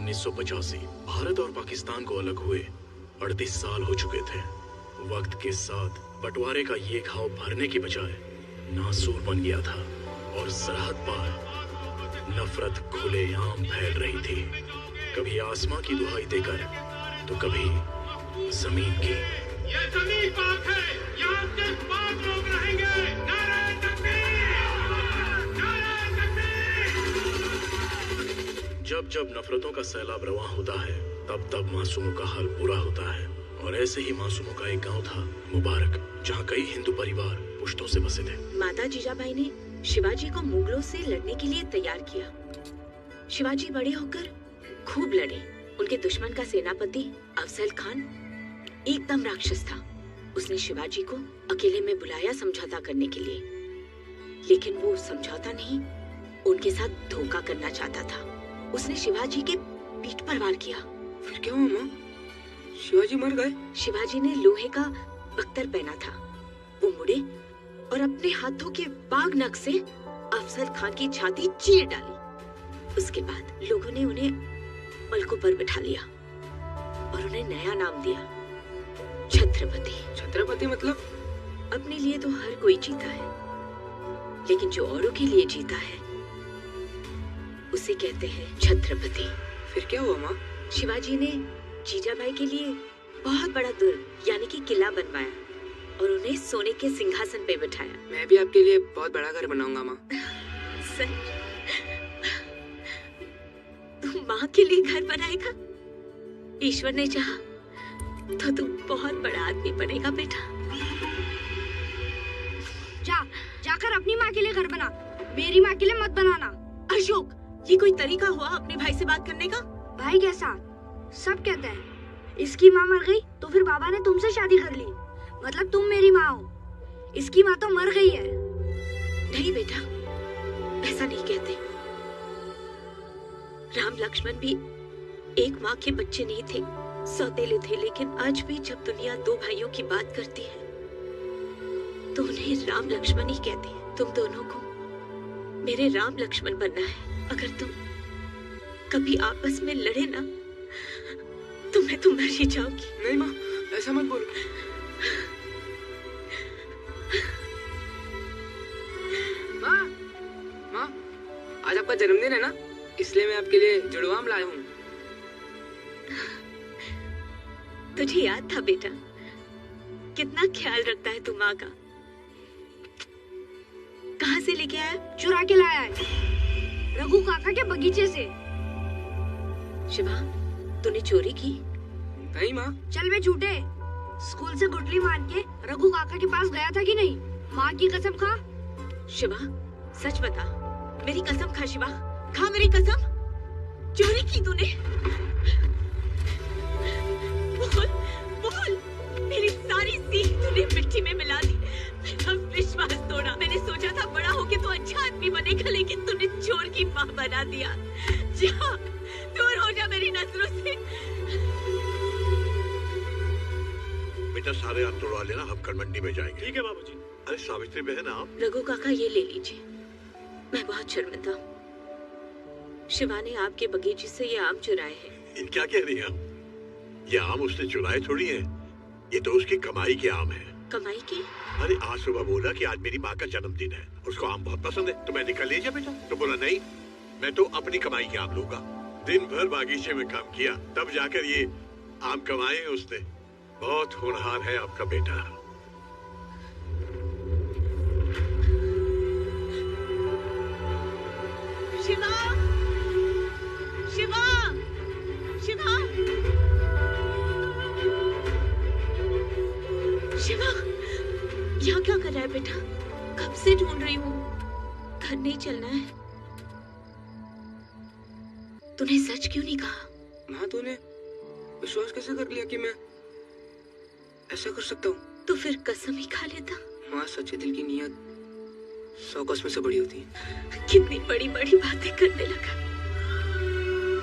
1985 भारत और पाकिस्तान को अलग हुए 38 साल हो चुके थे। वक्त के साथ बंटवारे का ये घाव भरने की बजाय नासूर बन गया था और सरहद पार नफरत खुलेआम फैल रही थी, कभी आसमां की दुहाई देकर तो कभी जमीन की। ये जमीन पाक है, यहाँ सिर्फ पाक लोग रहेंगे। नारे तकबीर! नारे तकबीर! जब जब नफरतों का सैलाब रवां होता है तब तब मासूमों का हाल बुरा होता है। और ऐसे ही मासूमों का एक गांव था मुबारक, जहां कई हिंदू परिवार पुश्तों से बसे थे। माता जीजाबाई ने शिवाजी को मुगलों से लड़ने के लिए तैयार किया। शिवाजी बड़े होकर खूब लड़े। उनके दुश्मन का सेनापति अफजल खान एकदम राक्षस था। उसने शिवाजी को अकेले में बुलाया समझौता करने के लिए, लेकिन वो समझौता नहीं, उनके साथ धोखा करना चाहता था। उसने शिवाजी के पीठ पर वार किया। फिर क्या हुआ माँ? शिवाजी मर गए? शिवाजी ने लोहे का बख्तर पहना था। वो मुड़े और अपने हाथों के बाग नख से अफजल खान की छाती चीर डाली। उसके बाद लोगों ने उन्हें पलकों पर बिठा लिया और उन्हें नया नाम दिया, छत्रपति। छत्रपति मतलब? अपने लिए तो हर कोई जीता है, लेकिन जो औरों के लिए जीता है उसे कहते हैं छत्रपति। फिर क्या हुआ माँ? शिवाजी ने जीजाबाई के लिए बहुत बड़ा दुर्ग यानी कि किला बनवाया और उन्हें सोने के सिंहासन पे बिठाया। मैं भी आपके लिए बहुत बड़ा घर बनाऊंगा माँ। सच? तू माँ के लिए घर बनाएगा? ईश्वर ने चाहा तो तू बहुत बड़ा आदमी बनेगा बेटा। जाकर अपनी माँ के लिए घर बना, मेरी माँ के लिए मत बनाना। अशोक, ये कोई तरीका हुआ अपने भाई से बात करने का? भाई कैसा? सब कहते हैं इसकी माँ मर गई तो फिर बाबा ने तुमसे शादी कर ली, मतलब तुम मेरी माँ हो। इसकी माँ तो मर गई है। नहीं बेटा, ऐसा नहीं कहते। राम लक्ष्मण भी एक माँ के बच्चे नहीं थे, सौतेले थे, लेकिन आज भी जब दुनिया दो भाइयों की बात करती है तो उन्हें राम लक्ष्मण ही कहते हैं। तुम दोनों को मेरे राम लक्ष्मण बनना है। अगर तुम कभी आपस में लड़े ना तो मैं तो मर ही जाऊंगी। नहीं माँ, ऐसा मत बोलो। माँ, माँ, आज आपका जन्मदिन है ना, इसलिए मैं आपके लिए जुड़वा आम लाया हूँ। तुझे याद था बेटा? कितना ख्याल रखता है तू माँ का। कहाँ से लेके आया? चुरा के लाया है, रघु काका के बगीचे से। शिवा, तूने चोरी की? नहीं माँ। चल बे झूठे, स्कूल से गुटली मान के रघु काका के पास गया था कि नहीं? माँ की कसम खा। शिवा, सच बता। मेरी कसम खा शिवा, खा मेरी कसम। चोरी की तूने? बोल, बोल। मेरी सारी सीख तूने मिट्टी में मिला दी। मेरा विश्वास तोड़ा। मैंने सोचा था बड़ा होके तो अच्छा आदमी बनेगा, लेकिन तूने चोर की माँ बना दिया। जा, दूर हो जा मेरी नजरों से। बेटा सारे आप तोड़वा लेना, हम कल मंडी में जाएंगे। ठीक है बाबूजी। अरे सावित्री बहन आप? रघु काका ये ले लीजिए, मैं बहुत शर्मिंदा हूँ। शिवा ने आपके बगीचे से ये आम चुराए हैं। इन क्या कह रही हैं आप? ये आम उसने चुराए थोड़ी है, ये तो उसकी कमाई के आम है। कमाई की? अरे आज सुबह बोला कि आज मेरी माँ का जन्मदिन है, उसको आम बहुत पसंद है, तो मैंने कहा ले जा बेटा। तो बोला नहीं, मैं तो अपनी कमाई के आम लूंगा। दिन भर बागीचे में काम किया, तब जाकर ये आम कमाए हैं उसने। बहुत होनहार है आपका बेटा। शिवा, शिवा, शिवा, शिवा, यहाँ क्या कर रहा है बेटा? कब से ढूंढ रही हूँ। घर नहीं चलना है? तूने सच क्यों नहीं कहा? माँ, तूने विश्वास कैसे कर लिया कि मैं ऐसा कर सकता हूँ? तो फिर कसम ही खा लेता। माँ, सच्चे दिल की नियत 100 कसम से बड़ी होती है। कितनी बड़ी बड़ी बातें करने लगा,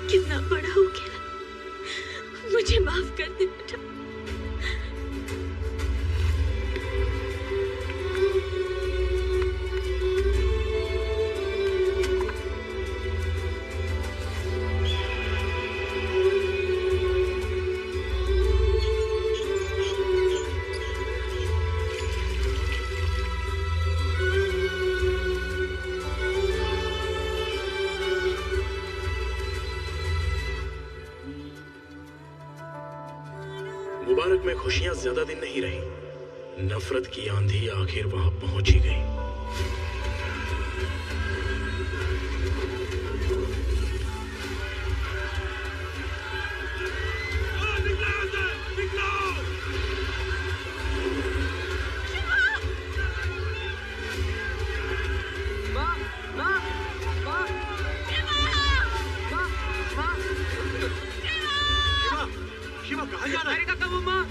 कितना बड़ा हो गया। मुझे माफ कर दे बेटा। मुबारक में खुशियां ज्यादा दिन नहीं रही। नफरत की आंधी आखिर वहां पहुंच ही गई।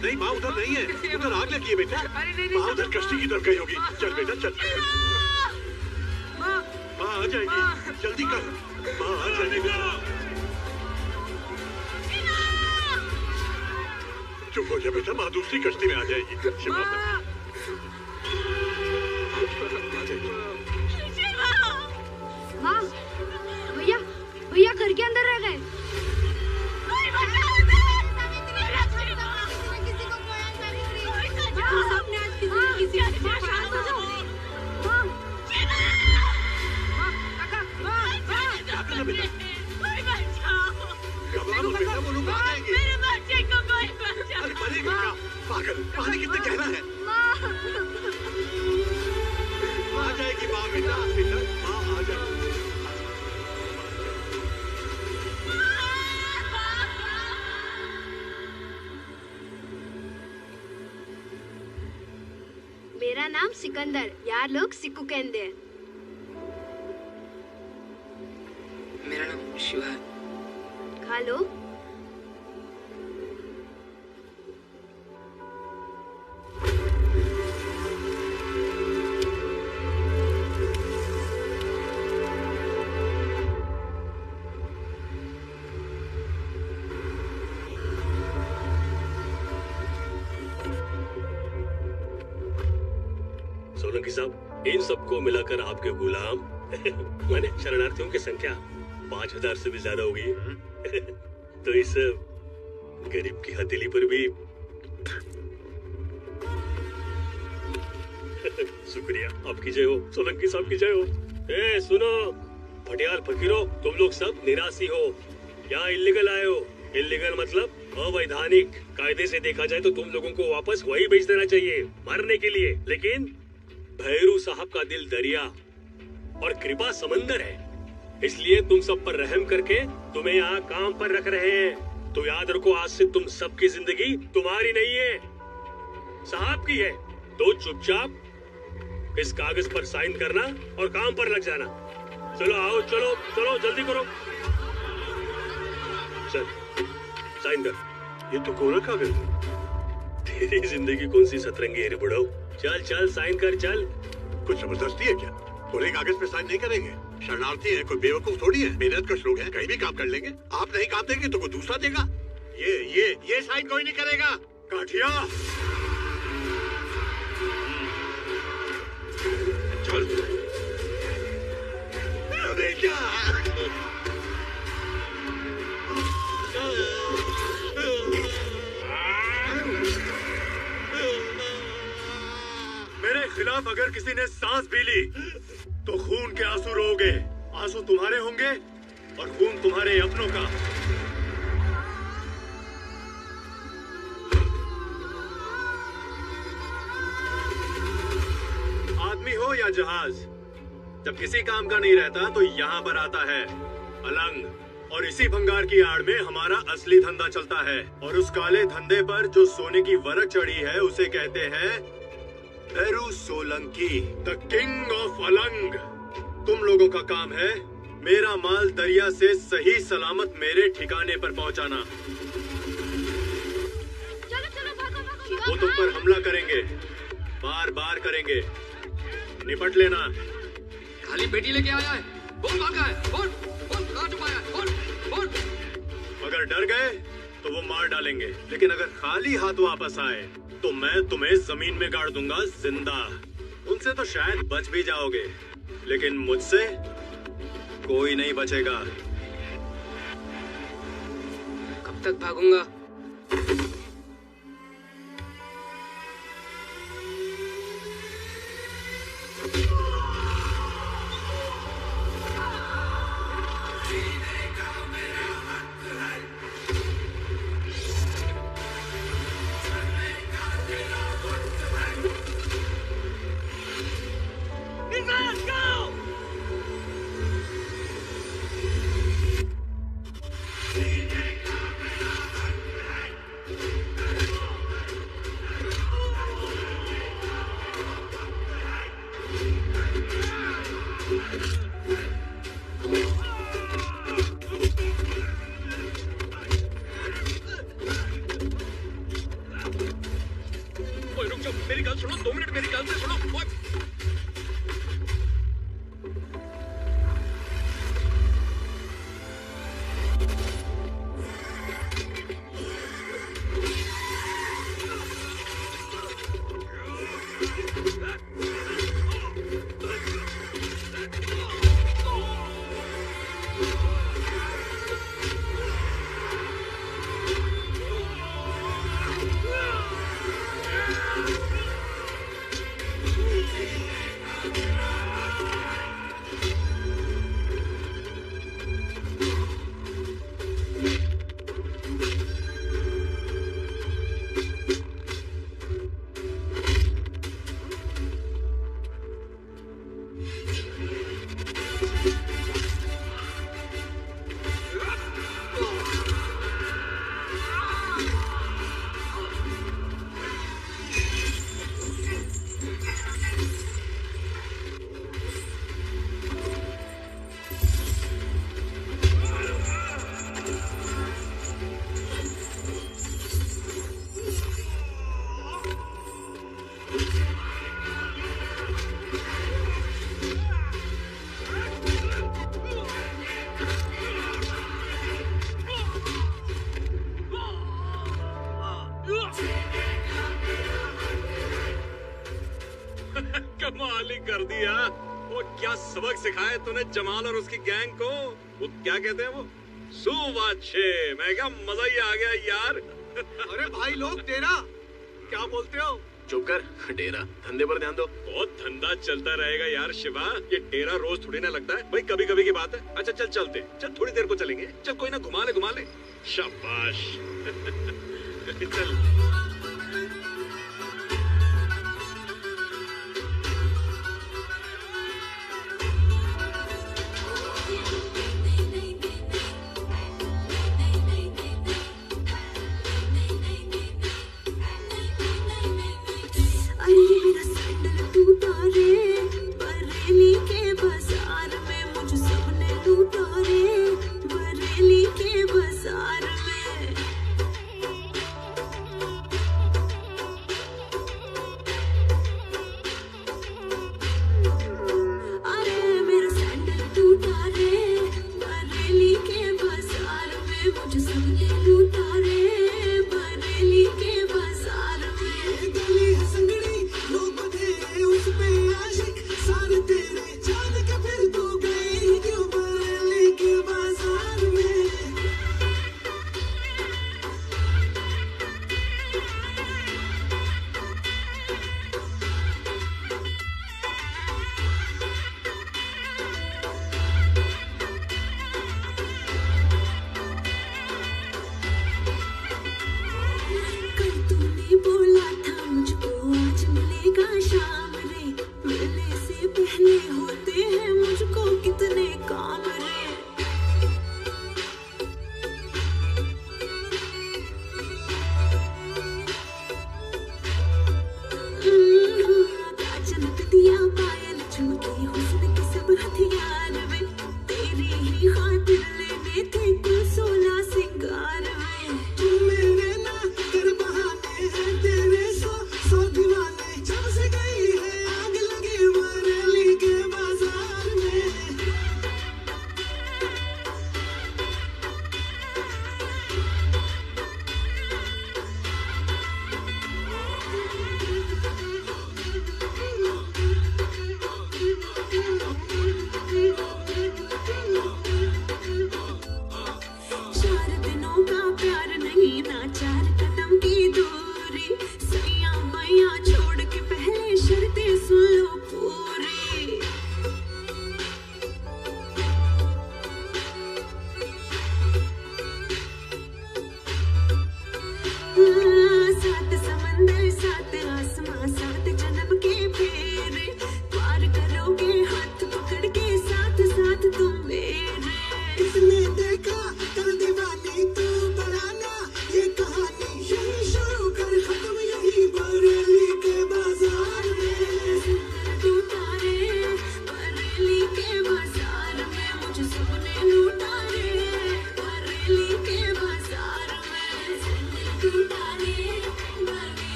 नहीं माँ उधर नहीं है, उधर आग लगी है बेटा। माँ उधर कश्ती की तरफ गई होगी। चल बेटा चल। माँ आ जाएगी, जल्दी कर। माँ आ जाएगी बेटा। चुप हो जा बेटा, माँ दूसरी कश्ती में आ जाएगी। शिवा माँ, भैया भैया घर के अंदर रह गए। पागल, पानी कितना गहरा है। आ जाएगी माँ बेटा, बेटा माँ आ जाएगी। मेरा नाम सिकंदर, यार लोग सिक्कू कहते हैं। मेरा नाम शिवा। खा लो। सोलंकी साहब, इन सबको मिलाकर आपके गुलाम माने शरणार्थियों की संख्या 5000 से भी ज्यादा होगी। तो इस गरीब की हथेली पर भी शुक्रिया। आपकी जय हो, सोलंकी साहब की जय हो। ए सुनो भटियाल फकीरों, तुम लोग सब निराशी हो, यहाँ इल्लीगल आए हो। इल्लीगल मतलब अवैधानिक। कायदे से देखा जाए तो तुम लोगों को वापस वही भेज देना चाहिए मरने के लिए, लेकिन भैरू साहब का दिल दरिया और कृपा समंदर है, इसलिए तुम सब पर रहम करके तुम्हें यहाँ काम पर रख रहे हैं। तो याद रखो, आज से तुम सबकी जिंदगी तुम्हारी नहीं है, साहब की है। तो चुपचाप इस कागज पर साइन करना और काम पर लग जाना। चलो आओ, चलो चलो जल्दी करो। चल साइन कर। ये तो कोरा कागज है। तेरी जिंदगी कौन सी सतरंगी है रे बुढ़ाऊ। चल चल साइन कर चल। कुछ जबरदस्ती है क्या? कोरे कागज पे साइन नहीं करेंगे। शरणार्थी है, कोई बेवकूफ थोड़ी है। मेहनतकश लोग हैं, कहीं भी काम कर लेंगे। आप नहीं काम देंगे तो कोई दूसरा देगा। ये साइन कोई नहीं करेगा। काठिया चल। अरे क्या मेरे खिलाफ अगर किसी ने सांस भी ली तो खून के आंसू रोगे। आंसू तुम्हारे होंगे और खून तुम्हारे अपनों का। आदमी हो या जहाज, जब किसी काम का नहीं रहता तो यहाँ पर आता है अलंग। और इसी भंगार की आड़ में हमारा असली धंधा चलता है। और उस काले धंधे पर जो सोने की वरक चढ़ी है उसे कहते हैं Bhairu Solanki, the king of Alang. तुम लोगों का काम है मेरा माल दरिया से सही सलामत मेरे ठिकाने पर पहुंचाना। चलो चलो भागो भागो। वो तुम पर हमला करेंगे, बार बार करेंगे, निपट लेना। खाली बेटी लेके आया है, बोल भागा है, बोल बोल कहाँ छुपाया है, बोल बोल। अगर डर गए तो वो मार डालेंगे, लेकिन अगर खाली हाथ वापस आए तो मैं तुम्हें जमीन में गाड़ दूंगा जिंदा। उनसे तो शायद बच भी जाओगे, लेकिन मुझसे कोई नहीं बचेगा। कब तक भागूंगा? गल सुनो, 2 मिनट मेरी गल से सुनो। कमाल ही कर दिया। वो क्या सबक सिखाए तूने जमाल और उसकी गैंग को। वो क्या कहते हैं वो, सुवाचे। मैं क्या मजा ही आ गया यार। अरे भाई लोग तेरा क्या बोलते हो? चुप कर, डेरा धंधे पर ध्यान दो। बहुत धंधा चलता रहेगा यार शिवा, ये डेरा रोज थोड़ी ना लगता है भाई, कभी कभी की बात है। अच्छा चल चलते, चल थोड़ी देर को चलेंगे, चल कोई ना घुमा ले। शाबाश। चल बरेली के बाजार में मुझ सबने लूटा रे, बरेली के बाजार में।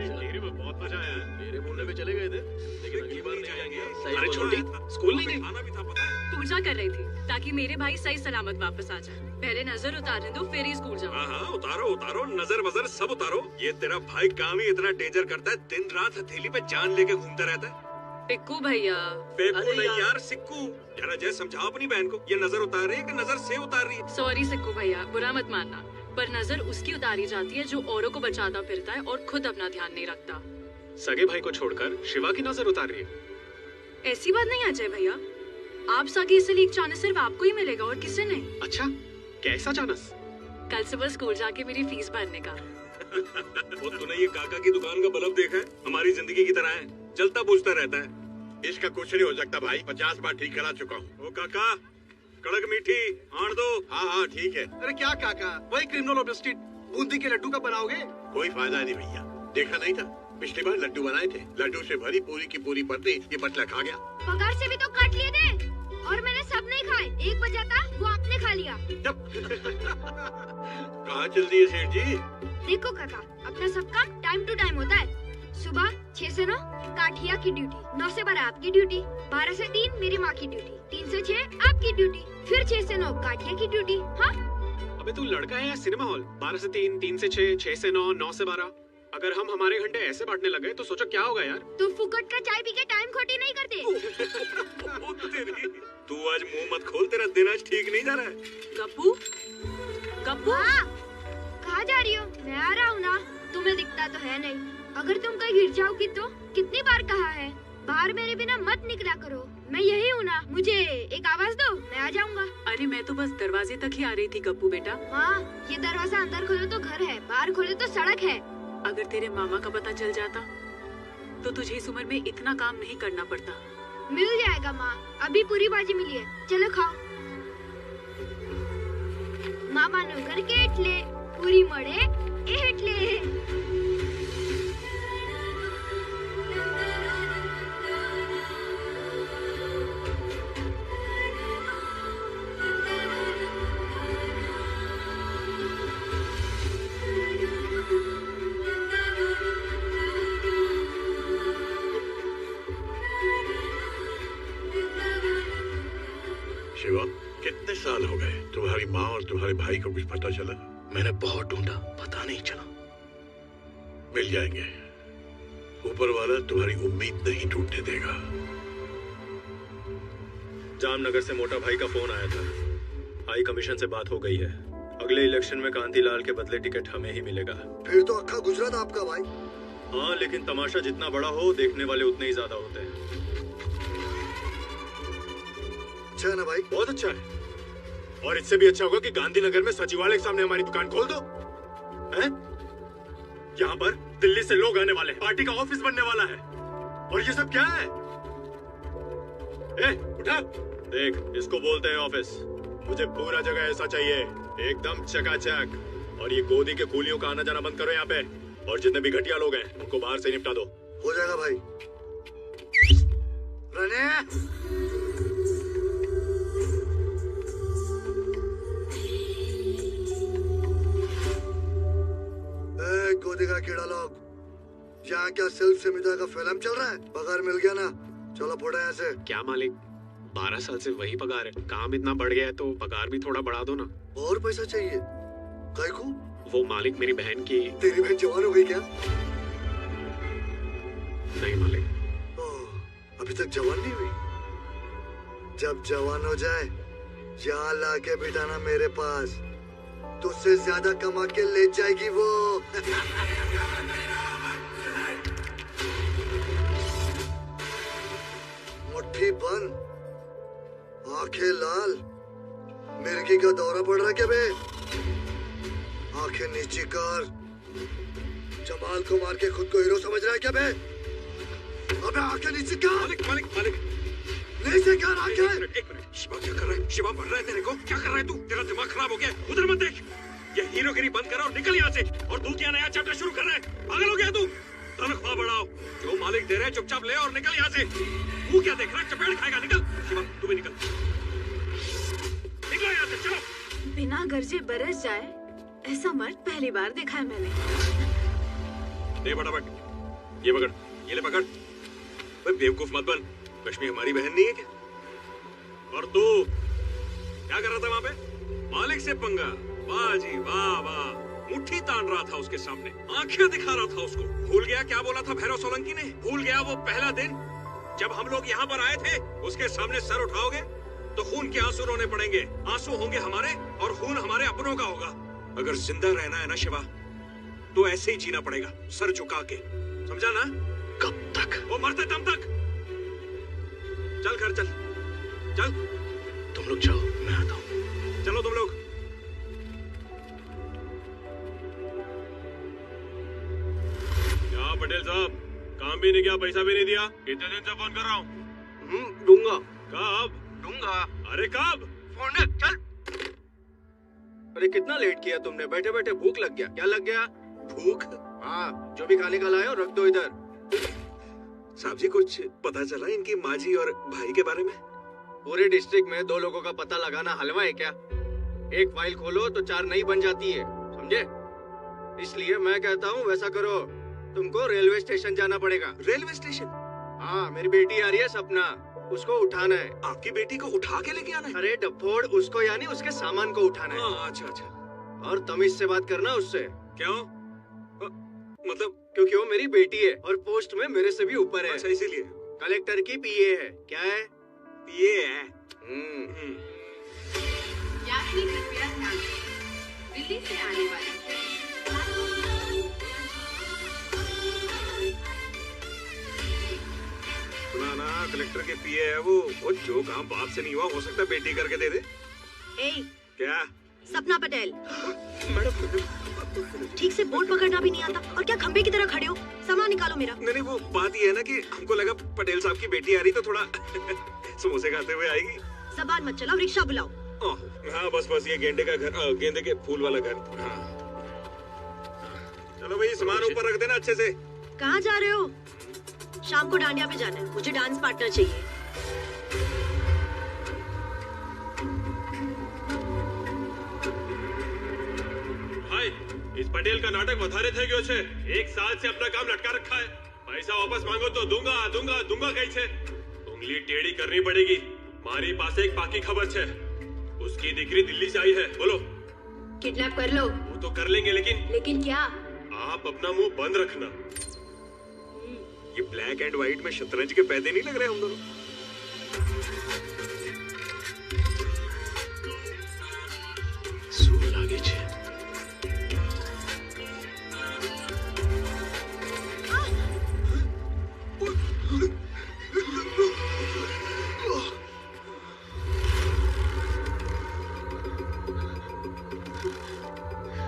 टिहरी में बहुत मजा आया। मेरे बोलने में चले गए थे, लेकिन अगली बार नहीं आएंगे। अरे छोटी, स्कूल नहीं गई? खाना भी था पता है। पूजा कर रही थी ताकि मेरे भाई सही सलामत वापस आ जाए। पहले नजर उतारने दो, फिर ही स्कूल जाओ। हाँ उतारो उतारो, नजर वजर सब उतारो। ये तेरा भाई काम ही इतना डेंजर करता है, दिन रात हथेली पे जान लेके घूमता रहता है। पिक्कू भैया। पेकू नहीं यार, सिक्कू। जरा जय समझाओ अपनी बहन को, ये नजर उतार रही है कि नजर से उतार रही है? सॉरी सिक्कू भैया, बुरा मत मानना, पर नजर उसकी उतारी जाती है जो औरों को बचाता फिरता है और खुद अपना ध्यान नहीं रखता। सगे भाई को छोड़कर शिवा की नजर उतार रही है। ऐसी बात नहीं अजय भैया, आप सगे इसलिए एक चांस सिर्फ आपको ही मिलेगा और किसी नहीं। अच्छा, कैसा चानस? कल सुबह स्कूल जाके मेरी फीस भरने का। वो तूने ये काका की दुकान का बल्ब देखा है? हमारी जिंदगी की तरह है, जलता बुझता रहता है। इसका कुछ नहीं हो सकता भाई, 50 बार ठीक करा चुका हूँ। ओ काका, कड़क मीठी आण दो। हाँ हाँ ठीक है। अरे क्या काका, वही criminal of the street Bundi के लड्डू का बनाओगे? कोई फायदा नहीं भैया, देखा नहीं था पिछली बार लड्डू बनाए थे, लड्डू से भरी पूरी की पूरी पत्नी ये बटला खा गया। पगार से भी तो काट लिए थे और मैंने सब नहीं खाए, एक बचा था वो आपने खा लिया। कहाँ चल रही है सेठ जी? देखो काका, अपना सब काम टाइम टू टाइम होता है। सुबह 6 से 9 काठिया की ड्यूटी, 9 से 12 आपकी ड्यूटी, 12 से 3 मेरी माँ की ड्यूटी, 3 से 6 आपकी ड्यूटी, फिर 6 से 9 काठिया की ड्यूटी। हाँ अबे तू लड़का है या सिनेमा हॉल? 12 से 3, 3 से 6, 6 से 9, 9 से 12। अगर हम हमारे घंटे ऐसे बांटने लगे तो सोचो क्या होगा यार। तो फुकट का चाय पी के टाइम खोटी नहीं करते। तू आज मुंह मत खोल, तेरा दिन आज ठीक नहीं जा रहा है। गप्पू, गप्पू। कहाँ जा रही हो? मैं आ रहा हूँ ना, तुम्हें दिखता तो है नहीं। अगर तुम कहीं गिर जाओगी तो कितनी बार कहा है, बाहर मेरे बिना मत निकला करो। मैं यही हूँ ना, मुझे एक आवाज दो, मैं आ जाऊंगा। अरे मैं तो बस दरवाजे तक ही आ रही थी गप्पू बेटा। माँ, ये दरवाजा अंदर खोलो तो घर है, बाहर खोलो तो सड़क है। अगर तेरे मामा का पता चल जाता तो तुझे इस उम्र में इतना काम नहीं करना पड़ता। मिल जाएगा माँ, अभी पूरी बाजी मिली है, चलो खाओ। मामा नो करके एटले, पूरी मड़े एटले। शिवा, कितने साल हो गए तुम्हारी माँ और तुम्हारे भाई को कुछ पता चला? मैंने बहुत ढूंढा, पता नहीं चला। मिल जाएंगे, ऊपर वाला तुम्हारी उम्मीद नहीं टूटने देगा। जामनगर से मोटा भाई का फोन आया था, हाई कमीशन से बात हो गई है। अगले इलेक्शन में कांतीलाल के बदले टिकट हमें ही मिलेगा। फिर तो अक्खा गुजरात आपका भाई। हाँ, लेकिन तमाशा जितना बड़ा हो, देखने वाले उतने ही ज्यादा होते हैं। अच्छा है ना भाई? बहुत अच्छा है, और इससे भी अच्छा होगा कि गांधीनगर में सचिवालय के सामने हमारी दुकान खोल दो। हैं? यहाँ पर दिल्ली से लोग आने वाले हैं, पार्टी का ऑफिस बनने वाला है, और ये सब क्या है? उठा, देख, इसको बोलते हैं ऑफिस। मुझे पूरा जगह ऐसा चाहिए, एकदम चकाचक। और ये गोदी के कूलियों का आना जाना बंद करो यहाँ पे, और जितने भी घटिया लोग हैं उनको बाहर से निपटा दो। हो जाएगा भाई। रने गोदी का कीड़ा लोग, यहाँ क्या सेल्फ सेमिदा का फिल्म चल रहा है? पगार मिल गया ना, चलो फोड़ा यहाँ से। क्या मालिक, 12 साल से वही पगार है, काम इतना बढ़ गया है तो पगार भी थोड़ा बढ़ा दो ना। और पैसा चाहिए? काय को? वो मालिक मेरी बहन की। तेरी बहन जवान हो गई क्या? नहीं मालिक। अभी तक जवान नहीं हुई? जब जवान हो जाए यहाँ लाके बिठाना मेरे पास, तुझसे ज्यादा कमा के ले जाएगी वो। मुट्ठी बंद, आंखें लाल, मिर्गी का दौरा पड़ रहा क्या बे? आंखें नीची कर, जमाल को मार के खुद को हीरो समझ रहा है क्या बे? अबे आंखें नीची कर। मालिक मालिक मालिक, नीचे कर आंखें। एक मिनट, शिवा क्या कर रहा है? शिवा मर रहा है तेरे को? क्या कर रहा है तू? तेरा दिमाग खराब हो गया, उधर मत देख। ये हीरोगिरी बंद करो और निकल यहाँ से। और तू क्या नया चैप्टर शुरू कर रहा है? पागल हो गया तू? तनख्वाह बढ़ाओ, जो मालिक दे रहे हैं चुपचाप ले और निकल यहाँ से। तू क्या देख रहा है? चपेट खाएगा, निकल। शिवा तू भी निकल, निकलो यहाँ से, चलो। बिना गरजे बरस जाए ऐसा मर्द पहली बार देखा है मैंने। दे फटाफट, ये पकड़, ये ले पकड़। भाई बेवकूफ मत बन, कश्मीर हमारी बहन नहीं है क्या? और तू क्या कर रहा था वहाँ पे? मालिक से पंगा। वाह जी वाह वाह, मुट्ठी तान रहा था उसके सामने, आंखें दिखा रहा था उसको। भूल गया क्या बोला था भैरव सोलंकी ने? भूल गया वो पहला दिन जब हम लोग यहाँ पर आए थे? उसके सामने सर उठाओगे तो खून के आंसू रोने पड़ेंगे। आंसू होंगे हमारे और खून हमारे अपनों का होगा। अगर जिंदा रहना है ना शिवा, तो ऐसे ही जीना पड़ेगा, सर झुका के, समझा ना? कब तक? वो मरते दम तक। चल घर चल, चल। तुम लोग जाओ, मैं आता हूँ। चलो तुम लोग। क्या पटेल साहब, काम भी नहीं किया, पैसा भी नहीं दिया? कितने दिन से फोन कर रहा हूँ। दूंगा। कब दूंगा? अरे कब? फोन चल। अरे कितना लेट किया तुमने? बैठे बैठे भूख लग गया। क्या लग गया? भूख? हाँ, जो भी खाने का लाए हो रख दो इधर। साहब जी, कुछ पता चला इनकी माँ जी और भाई के बारे में? पूरे डिस्ट्रिक्ट में 2 लोगों का पता लगाना हलवा है क्या? एक फाइल खोलो तो 4 नई बन जाती है, समझे? इसलिए मैं कहता हूँ वैसा करो, तुमको रेलवे स्टेशन जाना पड़ेगा। Railway station? हाँ, मेरी बेटी आ रही है सपना, उसको उठाना है। आपकी बेटी को उठा के लेके आना है? अरे डफोड़, उसको यानी उसके सामान को उठाना है। अच्छा अच्छा। और तमीज से बात करना उससे। क्यों? मतलब क्योंकि वो मेरी बेटी है और पोस्ट में मेरे से भी ऊपर है। अच्छा, इसीलिए। कलेक्टर की पीए है। क्या है? पीए है। यात्री कृपया ध्यान दें, दिल्ली से आने वाली सुना ना, कलेक्टर के पीए है वो जो काम बाप से नहीं हुआ हो सकता बेटी करके दे दे। क्या? सपना पटेल। मैडम, ठीक से बोर्ड पकड़ना भी नहीं आता और क्या खंबे की तरह खड़े हो? सामान निकालो मेरा। नहीं, वो बात ये है ना कि हमको लगा पटेल साहब की बेटी आ रही तो थोड़ा समोसे खाते हुए आएगी। जबान मत चलाओ, रिक्शा बुलाओ। हाँ बस ये गेंदे का घर, गेंदे के फूल वाला घर। हाँ। चलो भाई, सामान ऊपर रख देना अच्छे से। कहाँ जा रहे हो? शाम को डांडिया पे जाना है, मुझे डांस पार्टनर चाहिए। भाई, इस पटेल का नाटक વધારે થઈ ગયો છે। 1 साल से अपना काम लटका रखा है। पैसा वापस मांगो तो दूंगा कहीं से। उंगली टेढ़ी करनी पड़ेगी। मारी पास एक बाकी खबर है, उसकी दिकरी दिल्ली से आई है। बोलो। किडनैप कर लो। वो तो कर लेंगे, लेकिन क्या? आप अपना मुंह बंद रखना। ये ब्लैक एंड व्हाइट में शतरंज के पैदे नहीं लग रहे हम दोनों? सूर लागे छे।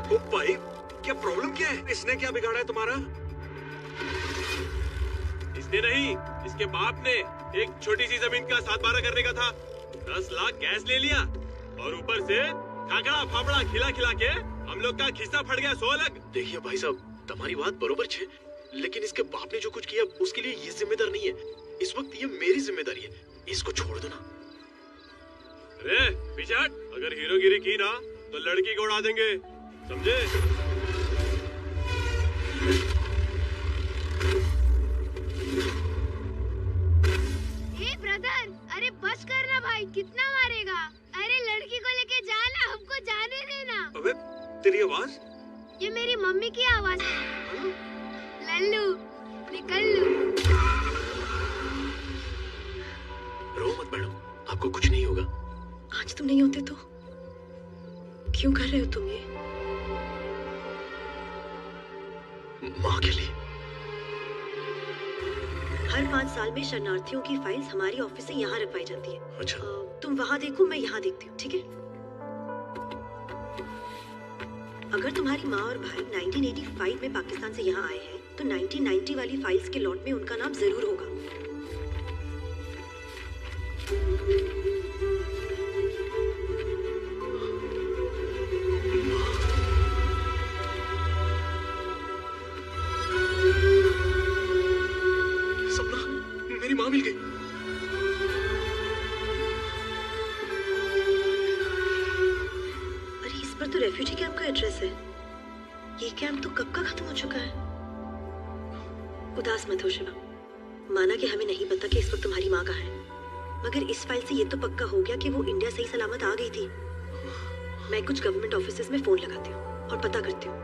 ओ भाई, क्या प्रॉब्लम क्या है? इसने क्या बिगाड़ा है तुम्हारा? इसने नहीं, इसके बाप ने। एक छोटी सी जमीन का 7-12 करने का था, 10 लाख गैस ले लिया और ऊपर से खाकड़ा फाफड़ा खिला के हम लोग का खिस्सा फट गया 100 अलग। देखिए भाई साहब, तुम्हारी बात बरोबर छे, लेकिन इसके बाप ने जो कुछ किया उसके लिए ये जिम्मेदार नहीं है। इस वक्त ये मेरी जिम्मेदारी है, इसको छोड़ दो ना। रे पिछाट, अगर हीरोगिरी की ना तो लड़की को उड़ा देंगे, समझे? ब्रदर, अरे बस करना भाई, कितना मारेगा? अरे लड़की को लेके जाना, हमको जाने देना। अबे तेरी आवाज? ये मेरी मम्मी की आवाज है। लल्लू, निकल लू। रो मत मैडम, आपको कुछ नहीं होगा। आज तुम नहीं होते तो क्यों कर रहे हो तुम ये? माँ के लिए। हर 5 साल में शरणार्थियों की फाइल्स हमारी ऑफिस से यहाँ रखवाई जाती है। अच्छा। तुम वहाँ देखो, मैं यहाँ देखती हूँ, ठीक है? अगर तुम्हारी माँ और भाई 1985 में पाकिस्तान से यहाँ आए हैं, तो 1990 वाली फाइल्स के लॉट में उनका नाम जरूर होगा। मेरी माँ मिल गई। अरे इस पर तो रेफ्यूजी कैंप का एड्रेस है। ये कैंप तो कब का खत्म हो चुका है। उदास मत हो शिवा। माना कि हमें नहीं पता कि इस वक्त तुम्हारी माँ कहाँ है, मगर इस फाइल से ये तो पक्का हो गया कि वो इंडिया सही सलामत आ गई थी। मैं कुछ गवर्नमेंट ऑफिसेज में फोन लगाती हूँ और पता करती हूँ,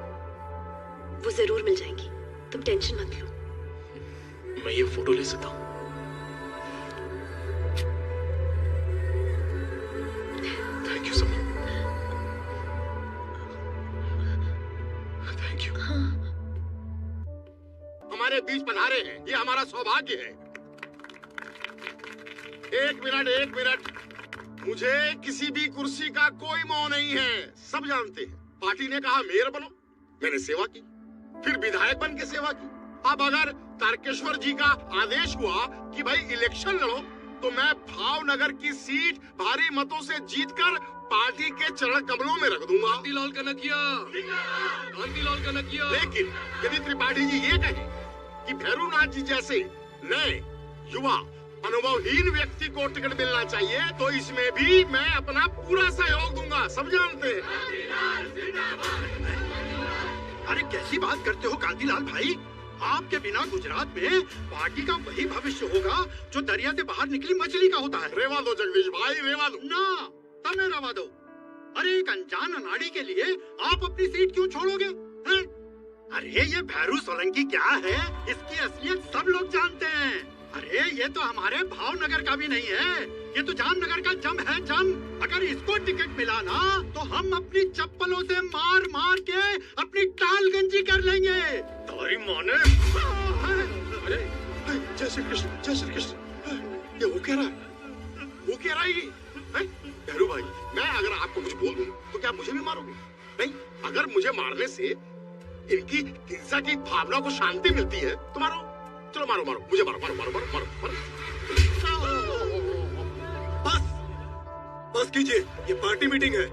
वो जरूर मिल जाएंगी, तुम टेंशन मत लो। मैं ये फोटो ले सकता हूँ? Thank you sir. Thank you. हमारे बीच पधारे हैं, ये हमारा सौभाग्य है। एक मिनट, मुझे किसी भी कुर्सी का कोई मोह नहीं है, सब जानते हैं। पार्टी ने कहा मेयर बनो, मैंने सेवा की, फिर विधायक बन के सेवा की। अब अगर तारकेश्वर जी का आदेश हुआ कि भाई इलेक्शन लड़ो, तो मैं भावनगर की सीट भारी मतों से जीतकर पार्टी के चरण कमलों में रख दूंगा। कांतिलाल कनकिया। लेकिन यदि त्रिपाठी जी ये कहें कि भैरूनाथ जी जैसे नए युवा अनुभवहीन व्यक्ति को टिकट मिलना चाहिए, तो इसमें भी मैं अपना पूरा सहयोग दूंगा, सब जानते हैं। अरे कैसी बात करते हो कांतिलाल भाई, आपके बिना गुजरात में पार्टी का वही भविष्य होगा जो दरिया से बाहर निकली मछली का होता है। रेवा दो जगदीश भाई, रेवा दो ना, तमें रवा दो। अरे एक अनजान अनाड़ी के लिए आप अपनी सीट क्यों छोड़ोगे हैं? अरे ये भैरू सोलंकी क्या है, इसकी असलियत सब लोग जानते हैं। अरे ये तो हमारे भावनगर का भी नहीं है, ये तो जामनगर का जम है, जम। अगर इसको टिकट मिला ना, तो हम अपनी चप्पलों से मार मार के अपनी टाल गंजी कर लेंगे। तारी माने। अरे जय श्री कृष्ण, जय श्री कृष्ण। ये वो कह रहा है, वो कह रहा है भैरू भाई, मैं अगर आपको कुछ बोल दूं तो क्या मुझे भी मारोगे? नहीं, अगर मुझे मारने से इनकी हिंसा की भावना को शांति मिलती है तो मारो, चलो मारो, मुझे मारो। बस कीजिए, ये पार्टी मीटिंग है,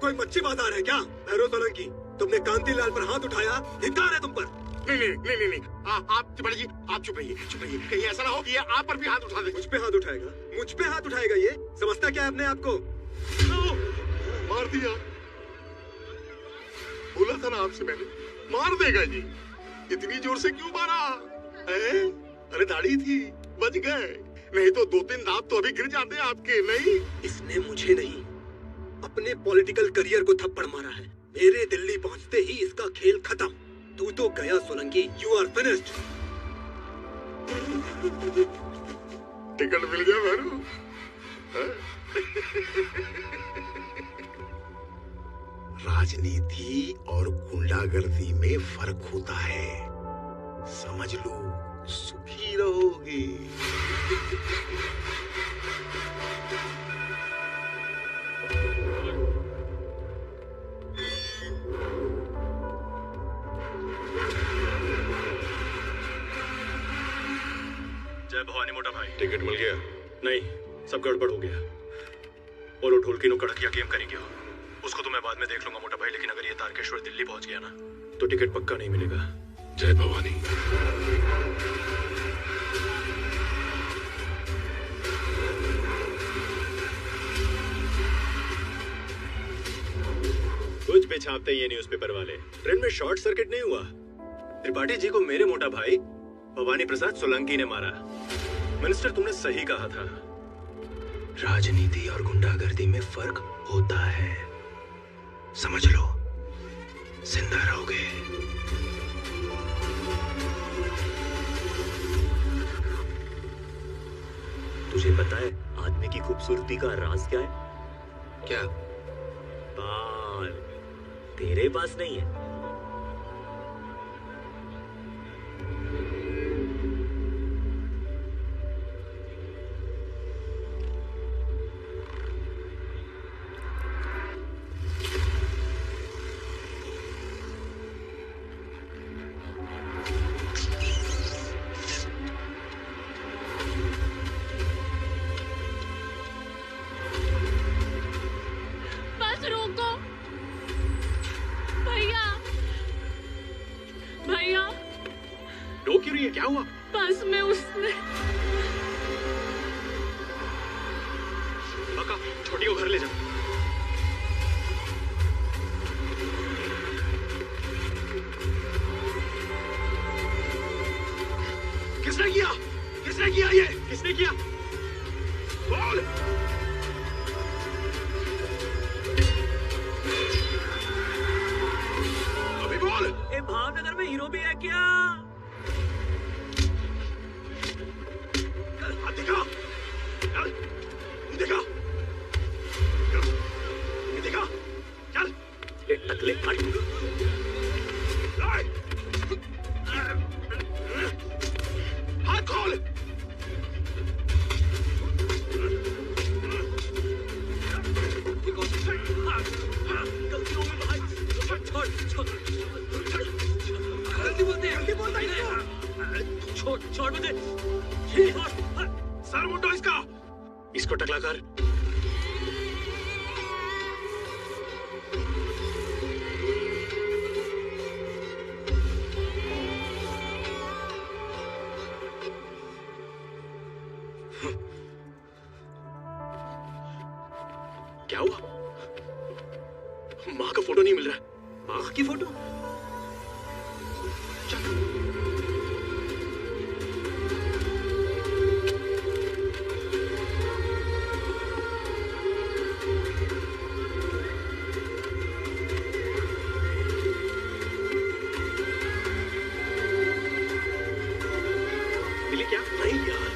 कोई मच्छी बाजार है क्या? भैरव सोलंकी, तुमने कांतिलाल पर हाथ उठाया, धिक्कार है तुम पर। नहीं, आप त्रिपाठी जी, आप चुप रहिए। कहीं ऐसा ना हो कि ये आप पर भी हाथ उठा दे। मुझ पे हाथ उठाएगा ये? समझता क्या है अपने आप को? मार दिया, बोला था ना आपसे मैंने, मार देगा जी। इतनी जोर से क्यों मारा? अरे दाढ़ी थी, बच गए, नहीं तो 2-3 दांत तो अभी गिर जाते आपके। नहीं, इसने मुझे नहीं, अपने पॉलिटिकल करियर को थप्पड़ मारा है। मेरे दिल्ली पहुंचते ही इसका खेल खत्म। तू तो गया Solanki, you are finished. Ticket मिल गया भैरू। राजनीति और गुंडागर्दी में फर्क होता है, समझ लो, सुखी रहोगे। जय भवानी मोटा भाई। टिकट मिल गया? नहीं, सब गड़बड़ हो गया। और वो ढोलकी नो कड़किया गेम करेंगे, उसको तो मैं बाद में देख लूंगा मोटा भाई, लेकिन अगर ये तारकेश्वर दिल्ली पहुंच गया ना, तो टिकट पक्का नहीं मिलेगा। जय भवानी। कुछ भी छापते हैं ये न्यूज़पेपर वाले। ट्रेन में शॉर्ट सर्किट नहीं हुआ, त्रिपाठी जी को मेरे मोटा भाई भवानी प्रसाद सोलंकी ने मारा। मिनिस्टर, तुमने सही कहा था, राजनीति और गुंडागर्दी में फर्क होता है, समझ लो, जिंदा रहोगे। तुझे पता है आदमी की खूबसूरती का राज क्या है? क्या? बाल। तेरे पास नहीं है। क्या हुआ? बस में उसने बका, छोटी को घर ले जाओ। किसने किया? किसने किया ये? किसने किया? बोल। अभी बोल। ए भावनगर में हीरो भी है क्या? हाथ दिखा। चल, दिखा। दिखा। चल। ए टकले हट। हाथ खोल। गलती हो गई भाई। छोड़ मुझे। सर मुंडो इसका। इसको टकला कर। क्या हुआ? माँ का फोटो नहीं मिल रहा है। माँ की फोटो? मिली क्या? नहीं यार,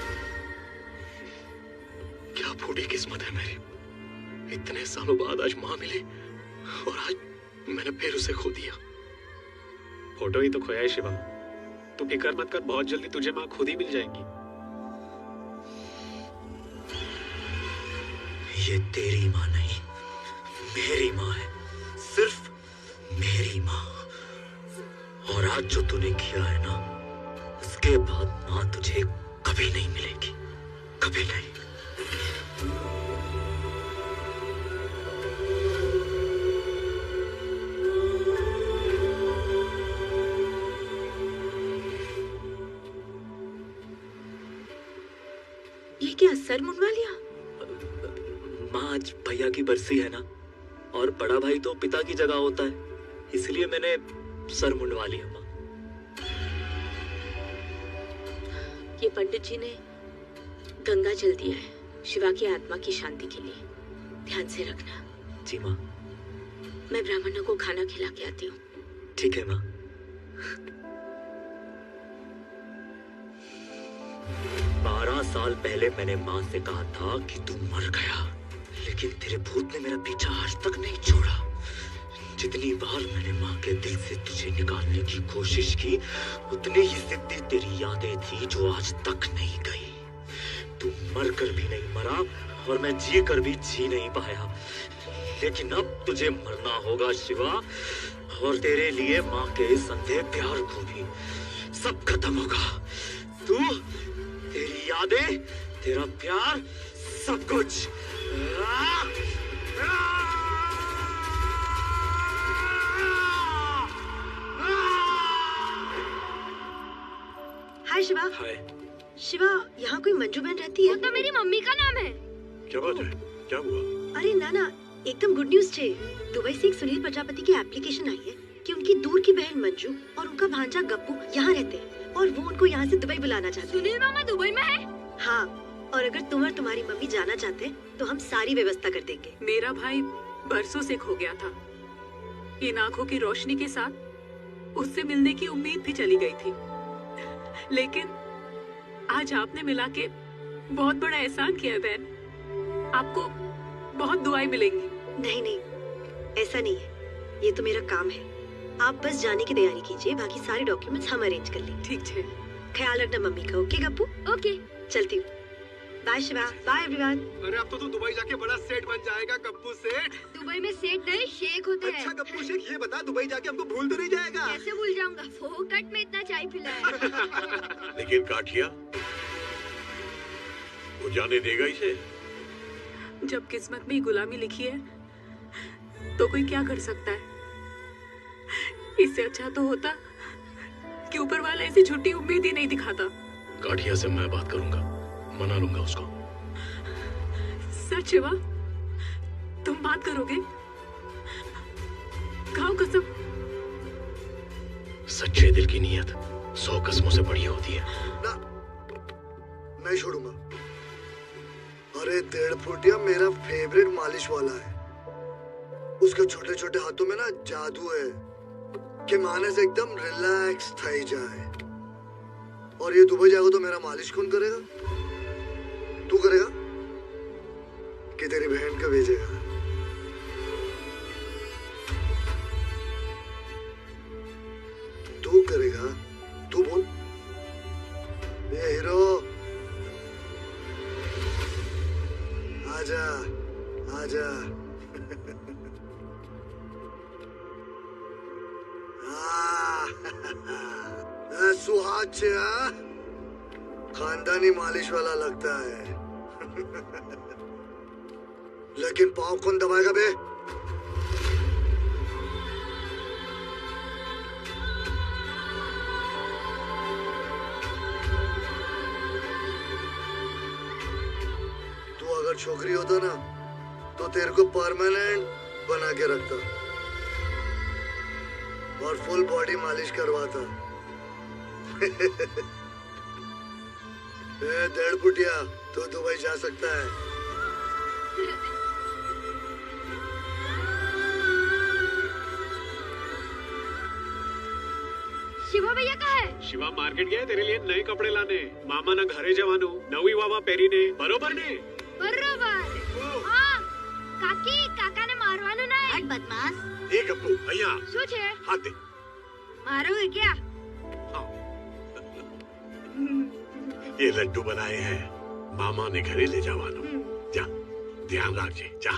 क्या फूटी किस्मत है मेरी। इतने सालों बाद आज माँ मिली और आज मैंने फिर उसे खो दिया। फोटो ही तो खोया है शिवा। तू फिक्र मत कर, बहुत जल्दी तुझे माँ खुद ही मिल जाएंगी। ये तेरी माँ नहीं, मेरी माँ है, सिर्फ मेरी माँ। और आज जो तूने किया है ना, उसके बाद माँ तुझे कभी नहीं मिलेगी, कभी नहीं। ये क्या सर मुंडवा लिया? माँ आज भैया की बरसी है ना, और बड़ा भाई तो पिता की जगह होता है, इसलिए मैंने सर मुंडवा लिया माँ। ये पंडित जी ने गंगा जल दिया है शिवा की आत्मा की शांति के लिए। ध्यान से रखना। जी माँ। मैं ब्राह्मणों को खाना खिला के आती हूँ। ठीक है माँ। 12 साल पहले मैंने माँ से कहा था कि तू मर गया, लेकिन तेरे भूत ने मेरा पीछा आज तक नहीं छोड़ा। जितनी बार मैंने माँ के दिल से तुझे निकालने की कोशिश की, उतनी ही जिद्दी तेरी यादें थी जो आज तक नहीं गई। तू मर कर भी नहीं मरा और मैं जी कर भी जी नहीं पाया, लेकिन अब तुझे मरना होगा शिवा, और तेरे लिए माँ के इस अंधे प्यार को भी सब खत्म होगा। तू, तेरी यादें, तेरा प्यार, सब कुछ। हाय शिवा। हाय। शिवा, यहाँ कोई मंजू बहन रहती है? वो तो मेरी मम्मी का नाम है। क्या बात है? क्या हुआ? अरे नाना, एकदम गुड न्यूज छे। दुबई से एक सुनील प्रजापति की एप्लीकेशन आई है कि उनकी दूर की बहन मंजू और उनका भांजा गप्पू यहाँ रहते हैं और वो उनको यहाँ से दुबई बुलाना चाहते हैं। सुनील मामा दुबई में है? हाँ, और अगर तुम और तुम्हारी मम्मी जाना चाहते हैं तो हम सारी व्यवस्था कर देंगे। मेरा भाई बरसों से खो गया था। इन आंखों की रोशनी के साथ उससे मिलने की उम्मीद भी चली गई थी, लेकिन आज आपने मिला के बहुत बड़ा एहसान किया है बहन। आपको बहुत दुआएं मिलेंगी। नहीं नहीं, ऐसा नहीं है, ये तो मेरा काम है। आप बस जाने की तैयारी कीजिए, बाकी सारे डॉक्यूमेंट्स हम अरेंज कर लेंगे। ठीक है। ख्याल रखना मम्मी का। ओके गप्पू? ओके, चलती हूँ। बाय शिवा। Bye everyone. अरे अब तो तू दुबई जाके बड़ा सेठ बन जाएगा गप्पू सेठ। दुबई में सेठ नहीं शेख होते हैं। अच्छा गप्पू शेख, ये बता दुबई जाके हमको भूल तो नहीं जाएगा? कैसे भूल जाऊंगा, फोकट में इतना चाय पिलाया। लेकिन काठिया, वो जाने देगा इसे? जब किस्मत में ही गुलामी लिखी है तो कोई क्या कर सकता है। इससे अच्छा तो होता कि ऊपर वाला ऐसी झूठी उम्मीद ही नहीं दिखाता। काठिया से मैं बात करूंगा, मना लूंगा उसको। सच शिवा, तुम बात करोगे? खाओ कसम। सच्चे दिल की नीयत 100 कसमों से बड़ी होती है। नहीं छोड़ूंगा। अरे 1.5 फुटिया मेरा फेवरेट मालिश वाला है। उसके छोटे छोटे हाथों में ना जादू है कि माने से एकदम रिलैक्स थई जाए। और ये दुबई जाएगा तो मेरा मालिश कौन करेगा? तू करेगा कि तेरी बहन को भेजेगा? तू करेगा? तू बोल। ये हीरो आजा आजा। सुहाग से खानदानी मालिश वाला लगता है। लेकिन पाँव कौन दबाएगा बे? तू अगर छोकरी होता ना तो तेरे को परमानेंट बना के रखता और फुल बॉडी मालिश करवाता। 1.5 फुटिया तो दुबई जा सकता है। शिवा भैया कहाँ है? शिवा मार्केट गया तेरे लिए नए कपड़े लाने। मामा ना घरे जवानो नवी वावा पेरी ने बरोबर ने बरोबर। हाँ काकी काका ने मारवानो ना है। बदमाश। एक गप्पू भैया શું છે? हाथ दे। मारोगे क्या? ये लड्डू बनाए हैं मामा ने घरे ले जावानो। जा ध्यान रखजे जा।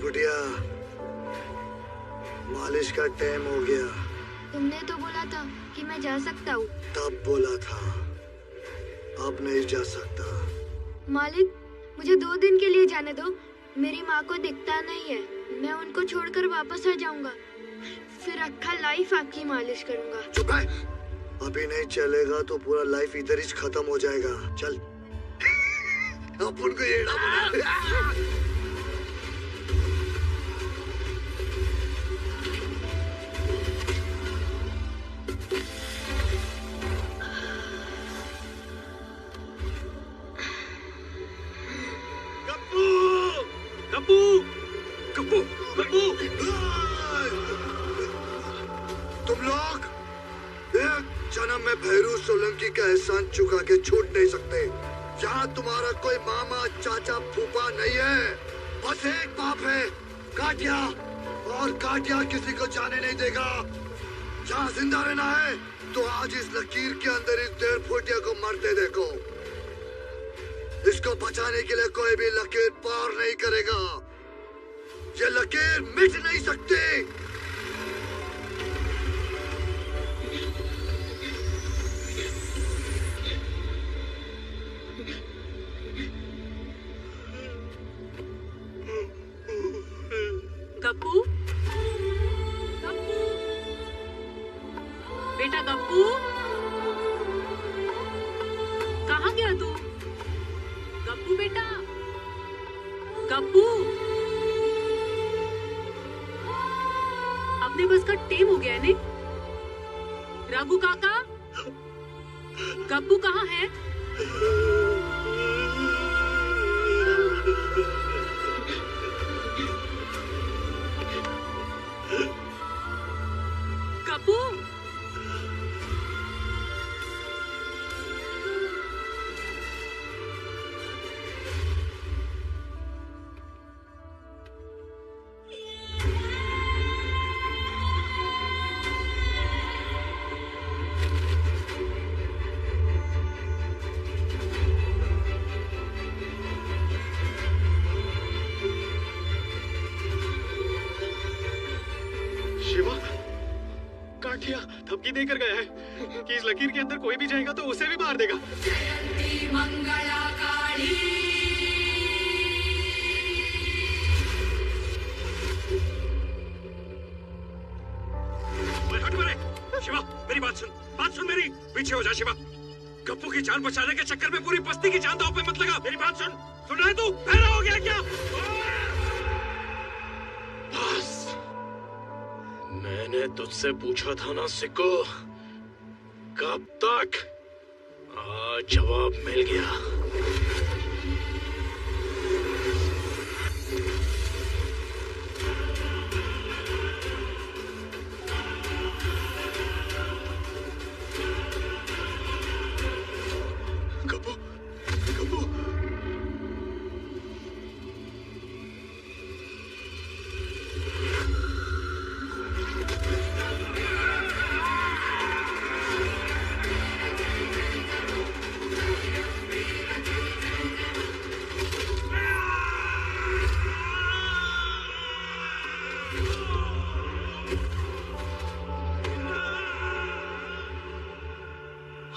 बुढ़िया मालिश का टाइम हो गया। तुमने तो बोला था कि मैं जा सकता हूँ। तब बोला था, अब नहीं जा सकता। मालिक मुझे 2 दिन के लिए जाने दो। मेरी माँ को दिखता नहीं है। मैं उनको छोड़कर वापस आ जाऊंगा। फिर अक्खा लाइफ आपकी मालिश करूंगा। चुप है। अभी नहीं चलेगा तो पूरा लाइफ इधर ही खत्म हो जाएगा। चल अपन को येड़ा बना। कप्पू कप्पू कप्पू तुम लोग एक जन्म में भैरू सोलंकी का एहसान चुका के छूट नहीं सकते। यहाँ तुम्हारा कोई मामा चाचा फूफा नहीं है, बस एक बाप है काटिया, और काटिया किसी को जाने नहीं देगा। यहाँ जिंदा रहना है तो आज इस लकीर के अंदर इस 1.5 फुटिया को मरते देखो। इसको बचाने के लिए कोई भी लकीर पार नहीं करेगा। ये लकीर मिट नहीं सकती। गप्पू गप्पू बेटा गप्पू कहाँ गया तू? गप्पू बेटा गप्पू अपने बस का टेम हो गया है ने? राघु काका गप्पू कहाँ है? गप्पू काटिया धमकी देकर गया है कि इस लकीर के अंदर कोई भी जाएगा तो उसे भी मार देगा। मंगला काली हट शिवा मेरी बात सुन मेरी। पीछे हो जा शिवा। गप्पू की जान बचाने के चक्कर में पूरी बस्ती की जान दांव पे मत लगा। मेरी बात सुन रहा है तू? बहरा हो गया क्या? बस मैंने तुझसे पूछा था ना सिक्को, कब तक? आज जवाब मिल गया।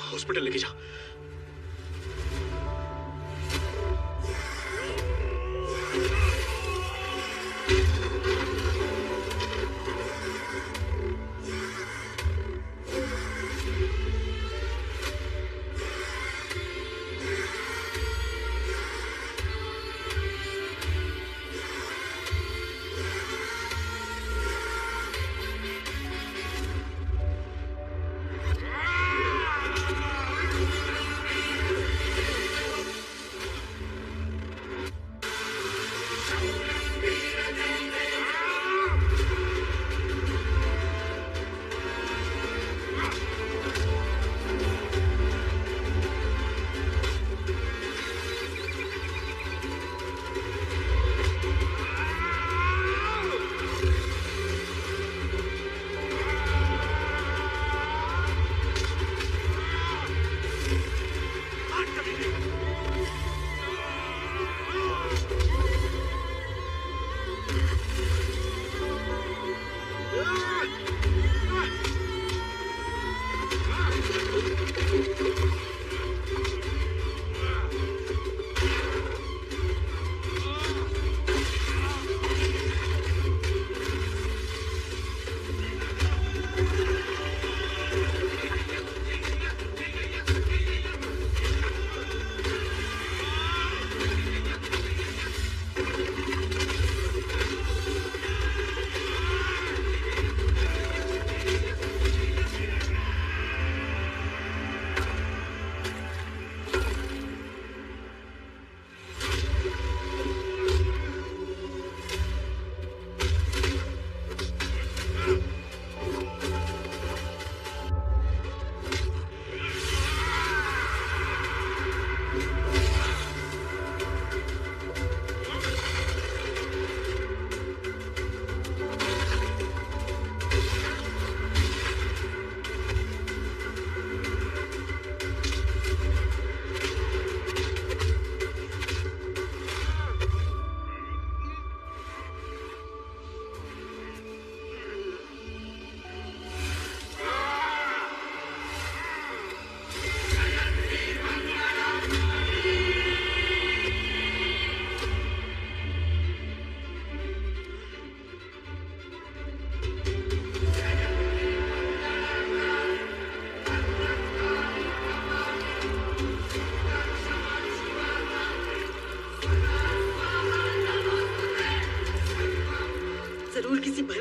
हॉस्पिटल लेके जा।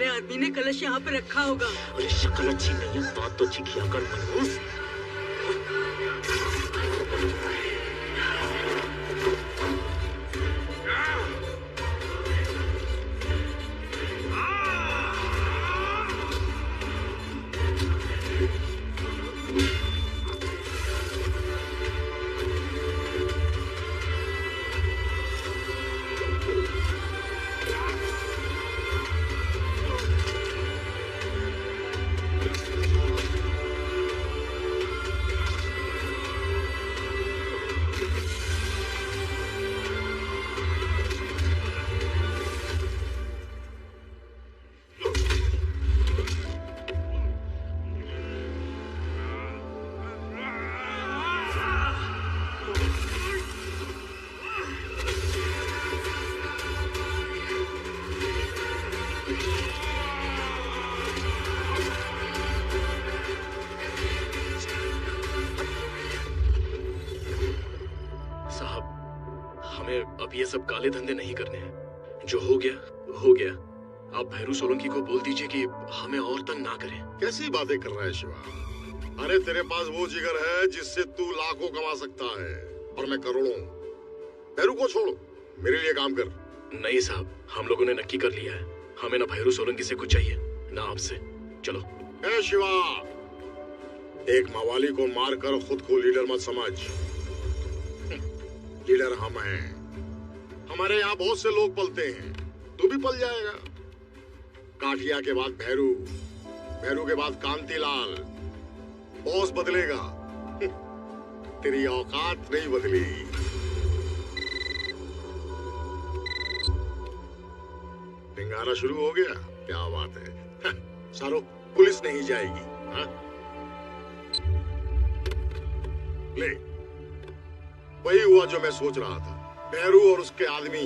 आदमी ने कलश यहाँ पे रखा होगा। अरे शक्ल अच्छी नहीं है, बात तो अच्छी किया कर मनहूस। अब ये सब काले धंधे नहीं करने हैं। जो हो गया हो गया। आप भैरू सोलंकी को बोल दीजिए कि हमें और तंग ना करें। कैसी बातें कर रहा है शिवा? अरे तेरे पास वो जिगर है जिससे तू लाखों कमा सकता है और मैं करोड़ों। भैरू को छोड़ो, मेरे लिए काम कर। नहीं साहब, हम लोगों ने नक्की कर लिया है। हमें ना भैरू सोलंकी से कुछ चाहिए ना आपसे। चलो। ए शिवा, एक मवाली को मारकर खुद को लीडर मत समझ। लीडर हम हैं। हमारे यहाँ बहुत से लोग पलते हैं, तू भी पल जाएगा। काठिया के बाद भैरू, भैरू के बाद कांतिलाल। बॉस बदलेगा, तेरी औकात नहीं बदली। निंगारा शुरू हो गया, क्या बात है। सारो पुलिस नहीं जाएगी। हा? ले, वही हुआ जो मैं सोच रहा था। भैरू और उसके आदमी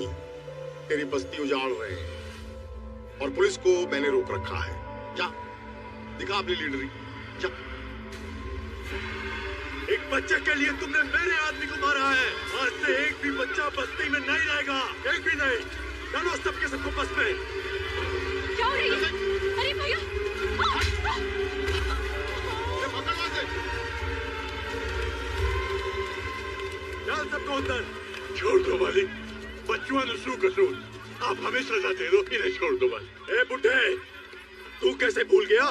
तेरी बस्ती उजाड़ रहे हैं और पुलिस को मैंने रोक रखा है। जा, दिखा अपनी लीडरी, जा। एक बच्चे के लिए तुमने मेरे आदमी को मारा है। आज से एक भी बच्चा बस्ती में नहीं रहेगा, एक भी नहीं। डालो सबके सबको बस में। क्या हो रही है? अरे भैया, डाल सबको अंदर। छोड़ दो मालिक, बच्चों नसू कसूर। आप हमें सजा दे दो, इन्हें छोड़ दो बस। ए बुड्ढे, तू कैसे भूल गया?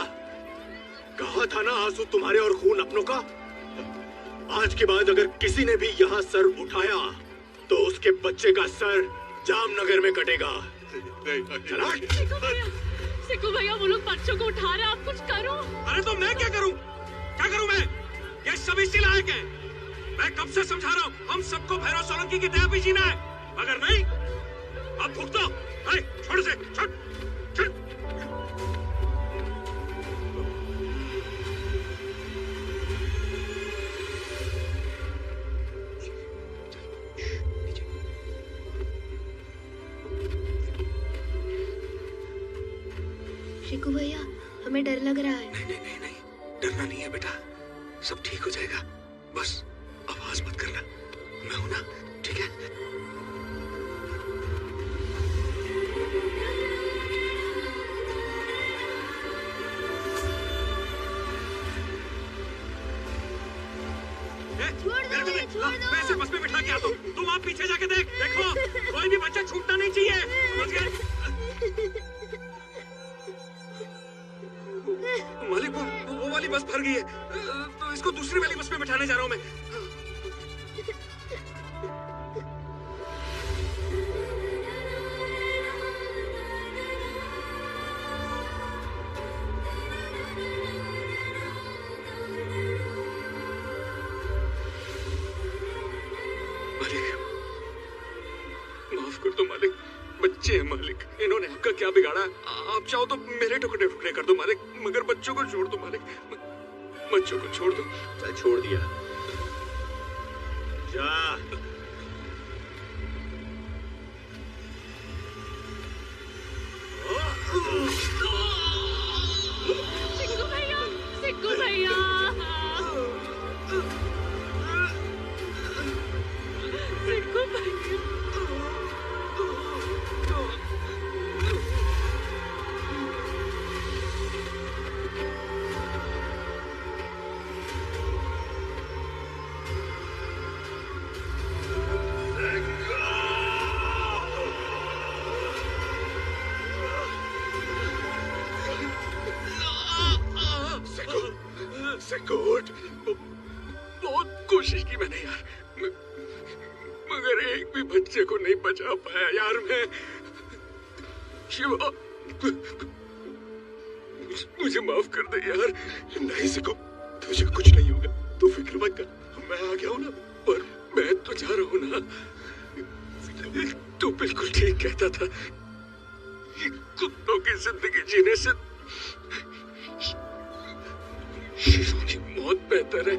कहा था ना आंसू तुम्हारे और खून अपनों का। आज के बाद अगर किसी ने भी यहाँ सर उठाया तो उसके बच्चे का सर जामनगर में कटेगा। सिक्कू भैया, वो लोग बच्चों को उठा रहे हैं, आप कुछ करो। अरे तो मैं क्या करूं? क्या करूं मैं? ये सब इसी लायक है। मैं कब से समझा रहा हूं, हम सबको भैरव सोलंकी की दया पे जीना है। अगर नहीं, अब भुगतो। छोड़ से, छोड़, छोड़। शिकू भैया, हमें डर लग रहा है। नहीं, डरना नहीं है बेटा, सब ठीक हो जाएगा। बस आवाज मत करना, मैं हूं ना, ठीक है? मैं इसे बस में बिठा के आता हूं। तुम आप पीछे जाके देखो, कोई भी बच्चा छूटना नहीं चाहिए, समझ गए? मालिक, वो वाली बस भर गई है, तो इसको दूसरी वाली बस में बिठाने जा रहा हूं मैं। माफ कर दो मालिक, बच्चे हैं मालिक, इन्होंने आपका क्या बिगाड़ा? आप चाहो तो मेरे टुकड़े टुकड़े कर दो मालिक, मगर बच्चों को छोड़ दो मालिक, बच्चों को छोड़ दो। चल, छोड़ दिया। जा। सिक्कू भैया, सिक्कू भैया, सिक्कू भैया। सिक्कूट, बहुत कोशिश की मैंने यार, मगर एक भी बच्चे को नहीं बचा पाया यार मैं। शिवा, मुझे माफ कर दे यार। नहीं सिक्कू, तुझे कुछ नहीं होगा, तू फिक्र मत कर, मैं आ गया हूं ना। पर मैं तो जा रहा हूं ना। तू बिल्कुल ठीक कहता था, ये कुत्तों की जिंदगी जीने से शेरों की मौत बेहतर है।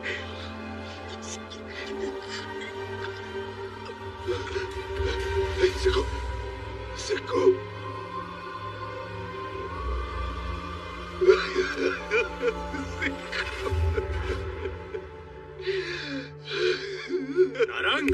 सिक्कू, सिक्कू, नारंग,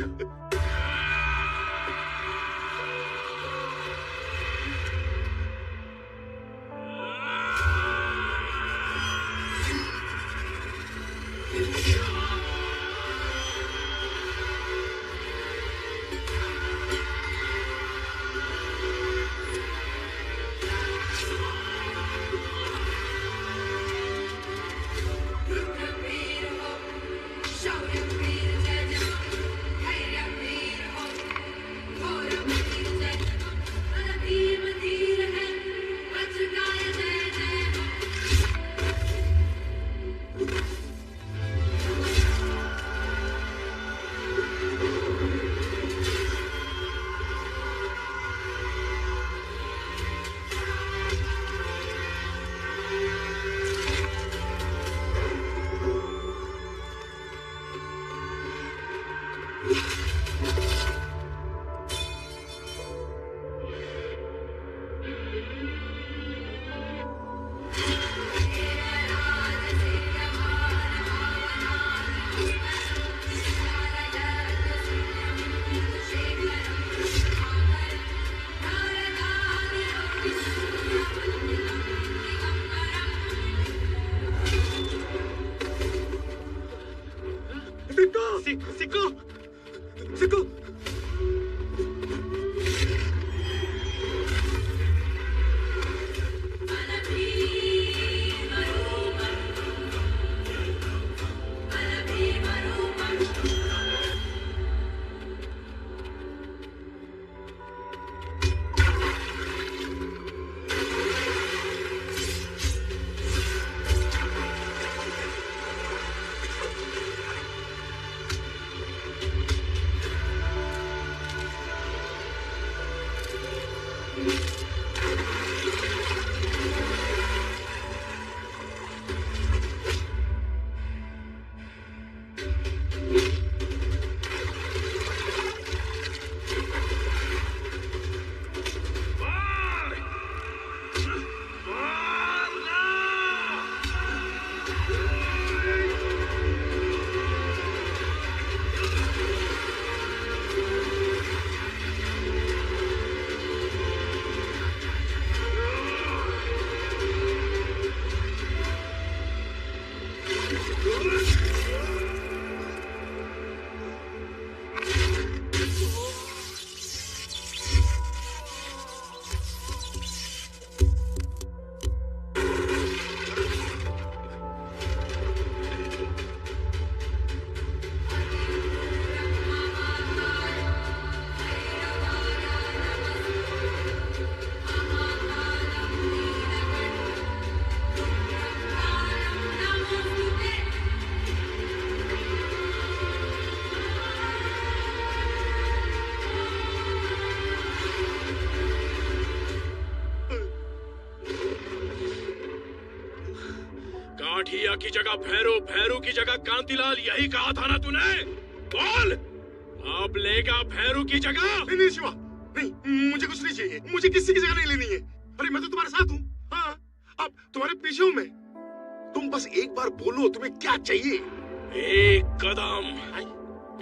सिक्को सिक्को काठिया की जगह भैरू, भैरू की जगह कांतिलाल, यही कहा था ना तूने? बोल, अब लेगा भैरू की जगह? नहीं शिवा, नहीं, मुझे कुछ नहीं चाहिए, मुझे किसी की जगह नहीं लेनी है। अरे मैं तो तुम्हारे साथ हूँ। हाँ, अब तुम्हारे पीछे हूँ मैं। तुम बस एक बार बोलो तुम्हें क्या चाहिए। एक कदम,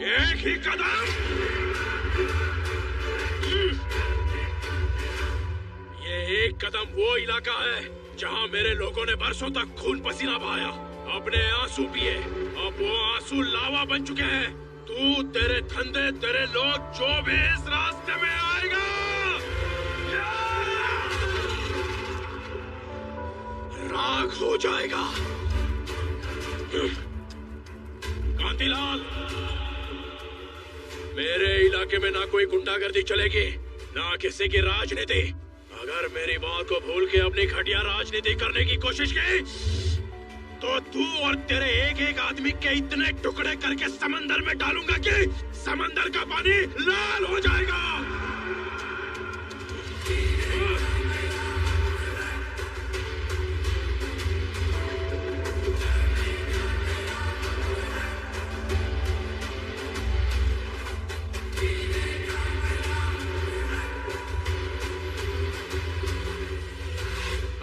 एक ही कदम। ये एक कदम वो इलाका है जहाँ मेरे लोगों ने बरसों तक खून पसीना बहाया, अपने आंसू पिए। अब वो आंसू लावा बन चुके हैं। तू, तेरे धंधे, तेरे लोग, जो भी इस रास्ते में आएगा राख हो जाएगा। कांतिलाल, मेरे इलाके में ना कोई गुंडागर्दी चलेगी, ना किसी की राजनीति। अगर मेरी बात को भूल के अपनी घटिया राजनीति करने की कोशिश की तो तू और तेरे एक एक आदमी के इतने टुकड़े करके समंदर में डालूंगा कि समंदर का पानी लाल हो जाएगा।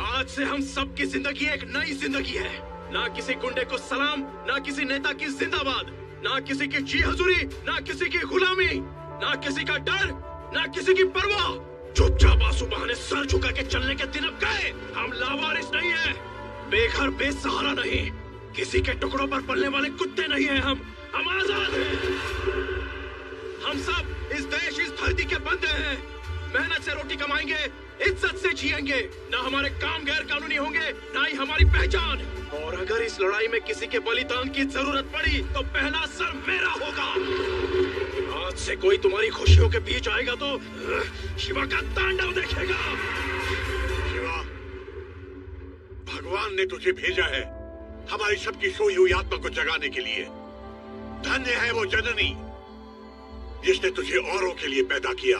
आज से हम सबकी जिंदगी एक नई जिंदगी है। ना किसी गुंडे को सलाम, ना किसी नेता की जिंदाबाद, ना किसी की जी हजूरी, ना किसी की गुलामी, ना किसी का डर, ना किसी की परवाह। चुपचाप आंसू बहाने सर झुका के चलने के दिन अब गए। हम लावारिस नहीं है, बेघर बेसहारा नहीं, किसी के टुकड़ों पर पलने वाले कुत्ते नहीं है। हम आजाद हैं। हम सब इस देश, इस धरती के बंदे हैं। मेहनत से रोटी कमाएंगे, इज्जत से जिएंगे। ना हमारे काम गैर कानूनी होंगे, ना ही हमारी पहचान। और अगर इस लड़ाई में किसी के बलिदान की जरूरत पड़ी तो पहला सर मेरा होगा। आज से कोई तुम्हारी खुशियों के बीच आएगा तो शिवा का तांडव देखेगा। शिवा, भगवान ने तुझे भेजा है हमारी सबकी सोई हुई आत्मा को जगाने के लिए। धन्य है वो जननी जिसने तुझे औरों के लिए पैदा किया।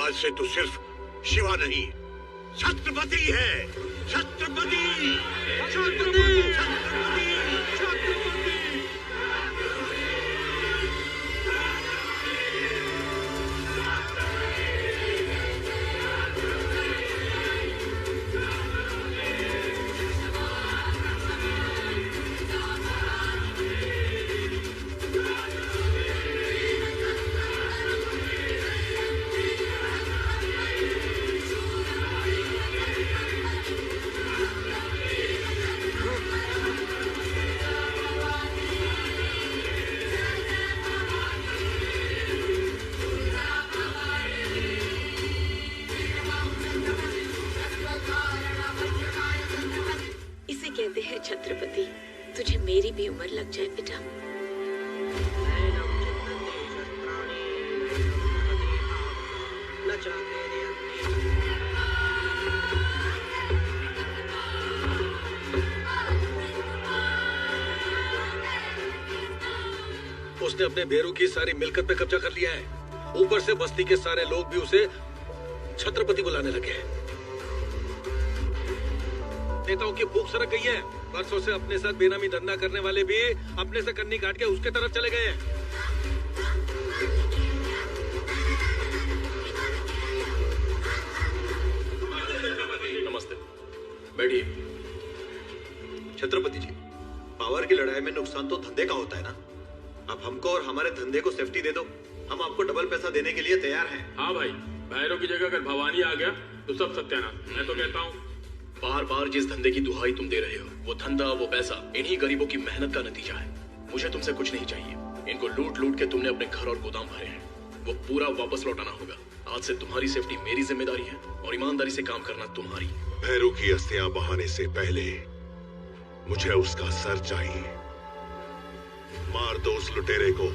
आज से तू सिर्फ शिवा नहीं, छत्रपति है। छत्रपति, छत्रपति, छत्रपति, छत्रपति। हैं छत्रपति, तुझे मेरी भी उम्र लग जाए बेटा। उसने अपने बेरू की सारी मिलकत पे कब्जा कर लिया है। ऊपर से बस्ती के सारे लोग भी उसे छत्रपति बुलाने लगे हैं। नेताओं की भूख सरक गई है। बरसों से अपने साथ बेनामी धंधा करने वाले भी अपने से कन्नी काट के उसके तरफ चले गए हैं। नमस्ते, बैठिए। छत्रपति जी, पावर की लड़ाई में नुकसान तो धंधे का होता है ना। अब हमको और हमारे धंधे को सेफ्टी दे दो, हम आपको डबल पैसा देने के लिए तैयार हैं। हाँ भाई, भैरव की जगह अगर भवानी आ गया तो सब सत्यानाश। मैं तो कहता हूँ बार बार जिस धंधे की दुहाई तुम दे रहे हो, वो धंधा, वो पैसा इन्हीं गरीबों की मेहनत का नतीजा है। मुझे तुमसे कुछ नहीं चाहिए। इनको लूट लूट के तुमने अपने घर और गोदाम भरे हैं, वो पूरा वापस लौटाना होगा। आज से तुम्हारी सेफ्टी मेरी जिम्मेदारी है और ईमानदारी से काम करना तुम्हारी। भैरू की अस्थियां बहाने से पहले मुझे उसका सर चाहिए। मार दो उस लुटेरे को,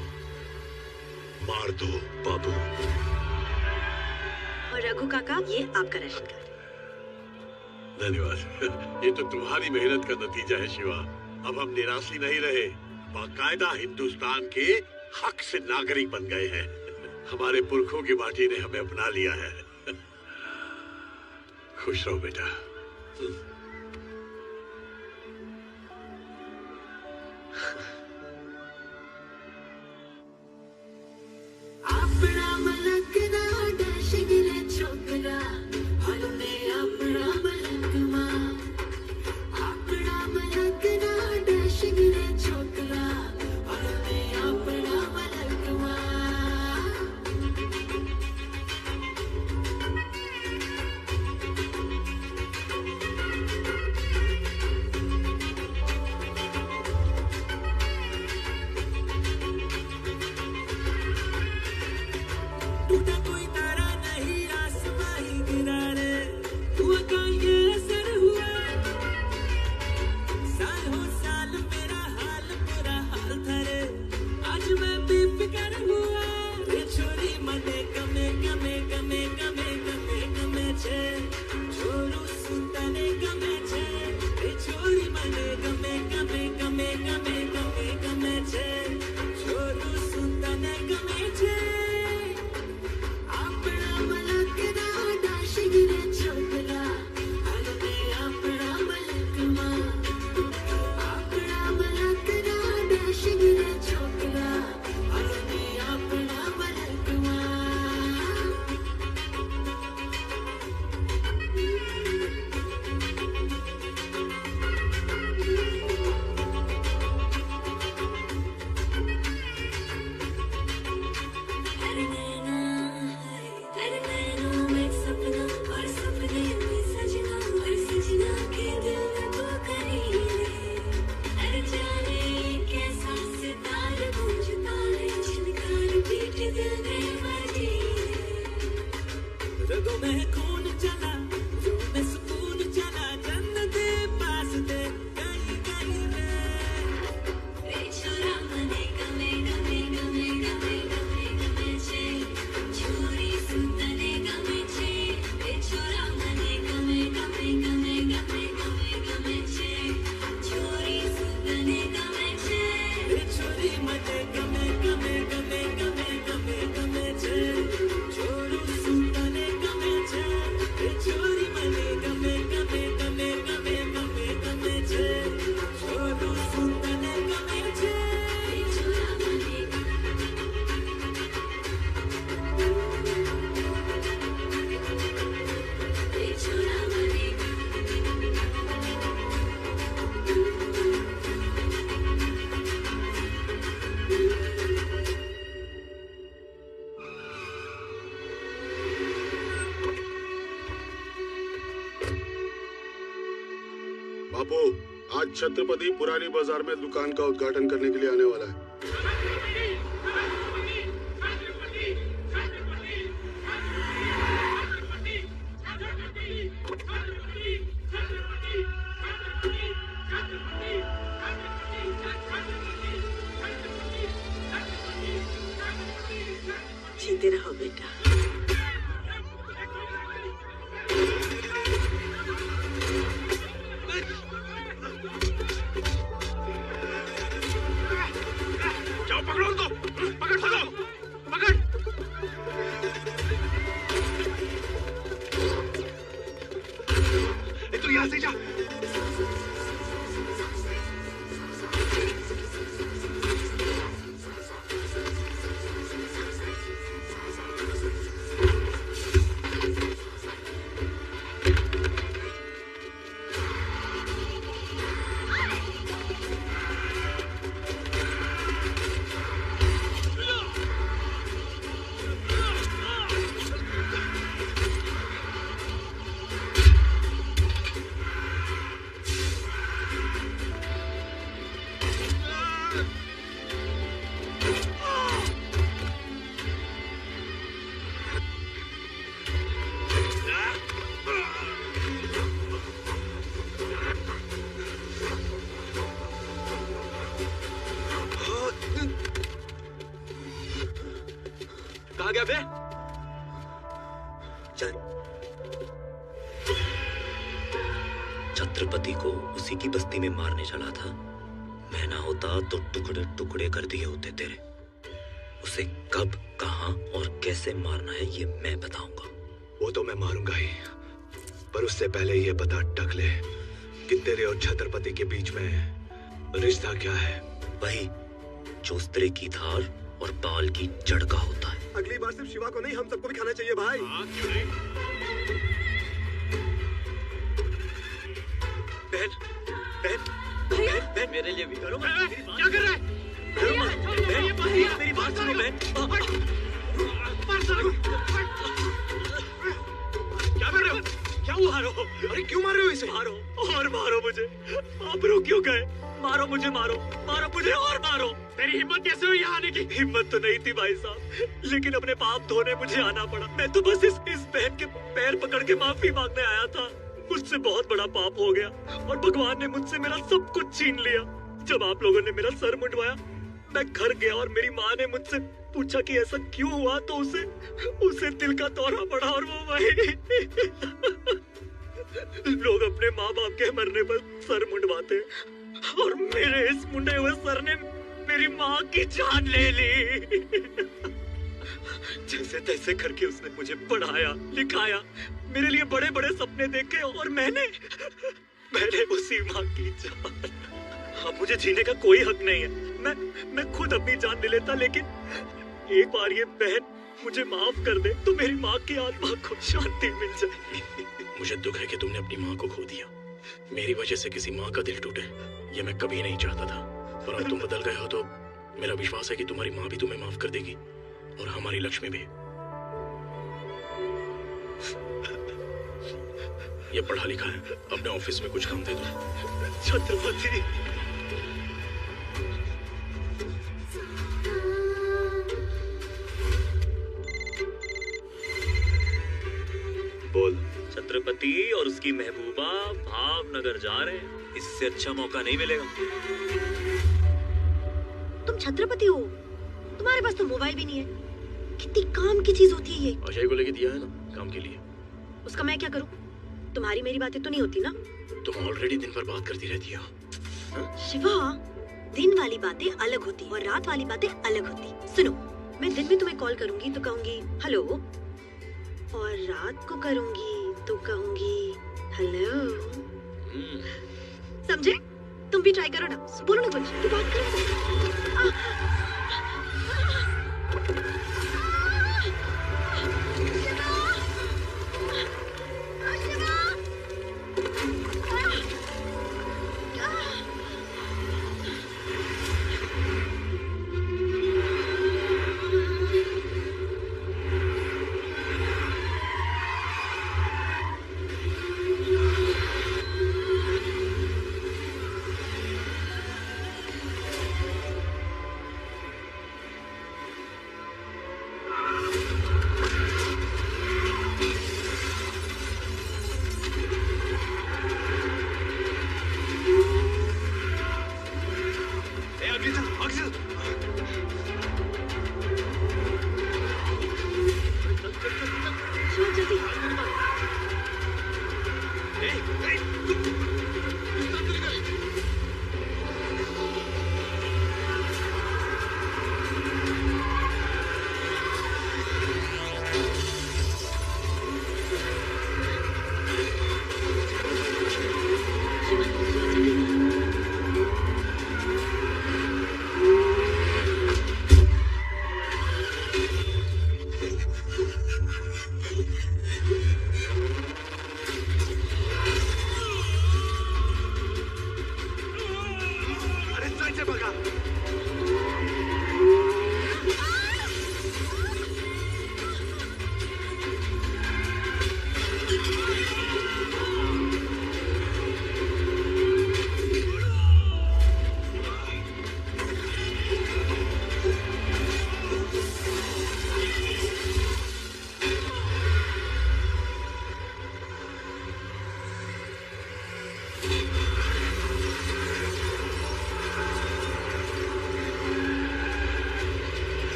मार दो बाबू। और रघु काका, ये आपका राशन कार्ड। धन्यवाद। ये तो तुम्हारी मेहनत का नतीजा है शिवा। अब हम निराशी नहीं रहे, बाकायदा हिंदुस्तान के हक से नागरिक बन गए हैं। हमारे पुरखों की माटी ने हमें अपना लिया है। खुश रहो बेटा। अपना मलकदा डशिगरे छोकरा हलने अपना मलकमा अपना मलकदा डशिगरे छोकरा हलने अपना मलकमा टूटा कोई तारा नहीं आसमां ही गिरा रे हुआ का ये असर हुआ साल हो साल मेरा हाल बुरा हाल था रे आज मैं बेफिक्र हुआ रे छोरी मने गमे गमे गमे गमे गमे गमे छे छोरू सुतने गमे छे रे छोरी मने गमे गमे गमे गमे गमे गमे छे छोरू सुतने गमे छे अपना मलकदा डशिगरे छोकरा हलने अपना मलकमा अपना मलकदा डशिगरे छोकरा हलने अपना मलकमा अरे नैनों में सपना और सपने में सजना और सजना के दिल में तू करीबे अरे जाने कैसा सितार गूंजता है झनकार पीट दिल में बजी रगों में खून चला रूह में सुकून चला जन्नत पास दे कहीं कहीं रे छोरा मने गमे गमे गमे गमे गमे गमे छे छोरी सुतने गमे छे छोरा मने गमे गमे गमे गमे गमे गमे छे छोरी सुतने गमे छे छोरी मने गमे गमे गमे गमे गमे गमे छे छोरू सुतने गमे छे छोरी मने गमे गमे गमे गमे गमे गमे छे छोरू सुतने गमे छे छोरा मने छोरा मने बापू, आज छत्रपति पुरानी बाजार में दुकान का उद्घाटन करने के लिए आने वाला है। खेलते रहो बेटा। जाओ पकड़ो उनको, पकड़ सको, पकड़। तू यहाँ से जा। कहाँ गया बे? छत्रपति को उसी की बस्ती में मारने चला था। मैं ना होता तो टुकड़े टुकड़े कर दिए होते तेरे। उसे कब, कहाँ और कैसे मारना है ये मैं बताऊंगा। वो तो मैं मारूंगा ही, पर उससे पहले ये बता टकले कि तेरे और छत्रपति के बीच में रिश्ता क्या है? वही जोस्त्रे की धार और बाल की जड़ का होता है। अगली बार सिर्फ शिवा को नहीं, हम सबको भी खाना चाहिए भाई। क्यों नहीं? बहन, बहन, बहन, बहन मेरे लिए भी करो। क्या कर रहा है? मेरी बात सुनो बहन। क्या कर रहे हो? क्या मारो? अरे क्यों मार रहे हो इसे? मारो और मारो मुझे। आप रुक क्यों गए? मारो मुझे, मारो मारो मुझे और मारो। तेरी हिम्मत कैसे हुई यहाँ आने की? हिम्मत तो नहीं थी भाई साहब, लेकिन अपने पाप धोने मुझे आना पड़ा। मैं तो बस इस बहन के पैर पकड़ के माफी मांगने आया था। मुझसे बहुत बड़ा पाप हो गया और भगवान ने मुझसे मेरा सब कुछ छीन लिया। जब आप लोगों ने मेरा सर मुंडवाया, मैं घर गया और मेरी माँ ने मुझसे पूछा कि ऐसा क्यों हुआ, तो उसे दिल का दौरा पड़ा और वो वही लोग अपने माँ बाप के मरने पर सर मुंडवाते और मेरे इस मुंडे हुए सर ने मेरी माँ की जान ले ली। जैसे तैसे करके उसने मुझे पढ़ाया लिखाया, मेरे लिए बड़े बड़े सपने देखे और मैंने उसी माँ की जान। अब मुझे जीने का कोई हक नहीं है। मैं खुद अपनी जान ले लेता, लेकिन एक बार ये बहन मुझे माफ कर दे तो मेरी माँ की आत्मा को शांति मिल जाएगी। मुझे दुख है कि तुमने अपनी माँ को खो दिया। मेरी वजह से किसी माँ का दिल टूटे, ये मैं कभी नहीं चाहता था। पर अब तुम बदल गए हो तो मेरा विश्वास है कि तुम्हारी माँ भी तुम्हें माफ कर देगी और हमारी लक्ष्मी भी। ये पढ़ा लिखा है, अपने ऑफिस में कुछ काम दे दो। छत्रपति, बोल। छत्रपति और उसकी महबूबा भावनगर जा रहे हैं। इससे अच्छा मौका नहीं मिलेगा। तुम छत्रपति हो, तुम्हारे पास तो मोबाइल भी नहीं है। कितनी काम की चीज होती है ये। अजय को लेके दिया है ना काम के लिए। उसका मैं क्या करूं? तुम्हारी मेरी बातें तो नहीं होती ना? तुम ऑलरेडी दिन भर बात करती रहती हो। शिवा, दिन वाली बातें अलग होती और रात वाली बातें अलग होती। सुनो, मैं दिन में तुम्हें कॉल करूंगी तो कहूंगी हेलो, और रात को करूंगी तो कहूंगी हेलो। समझे? तुम भी ट्राई करो ना। बोलो ना कुछ, तू बात करो।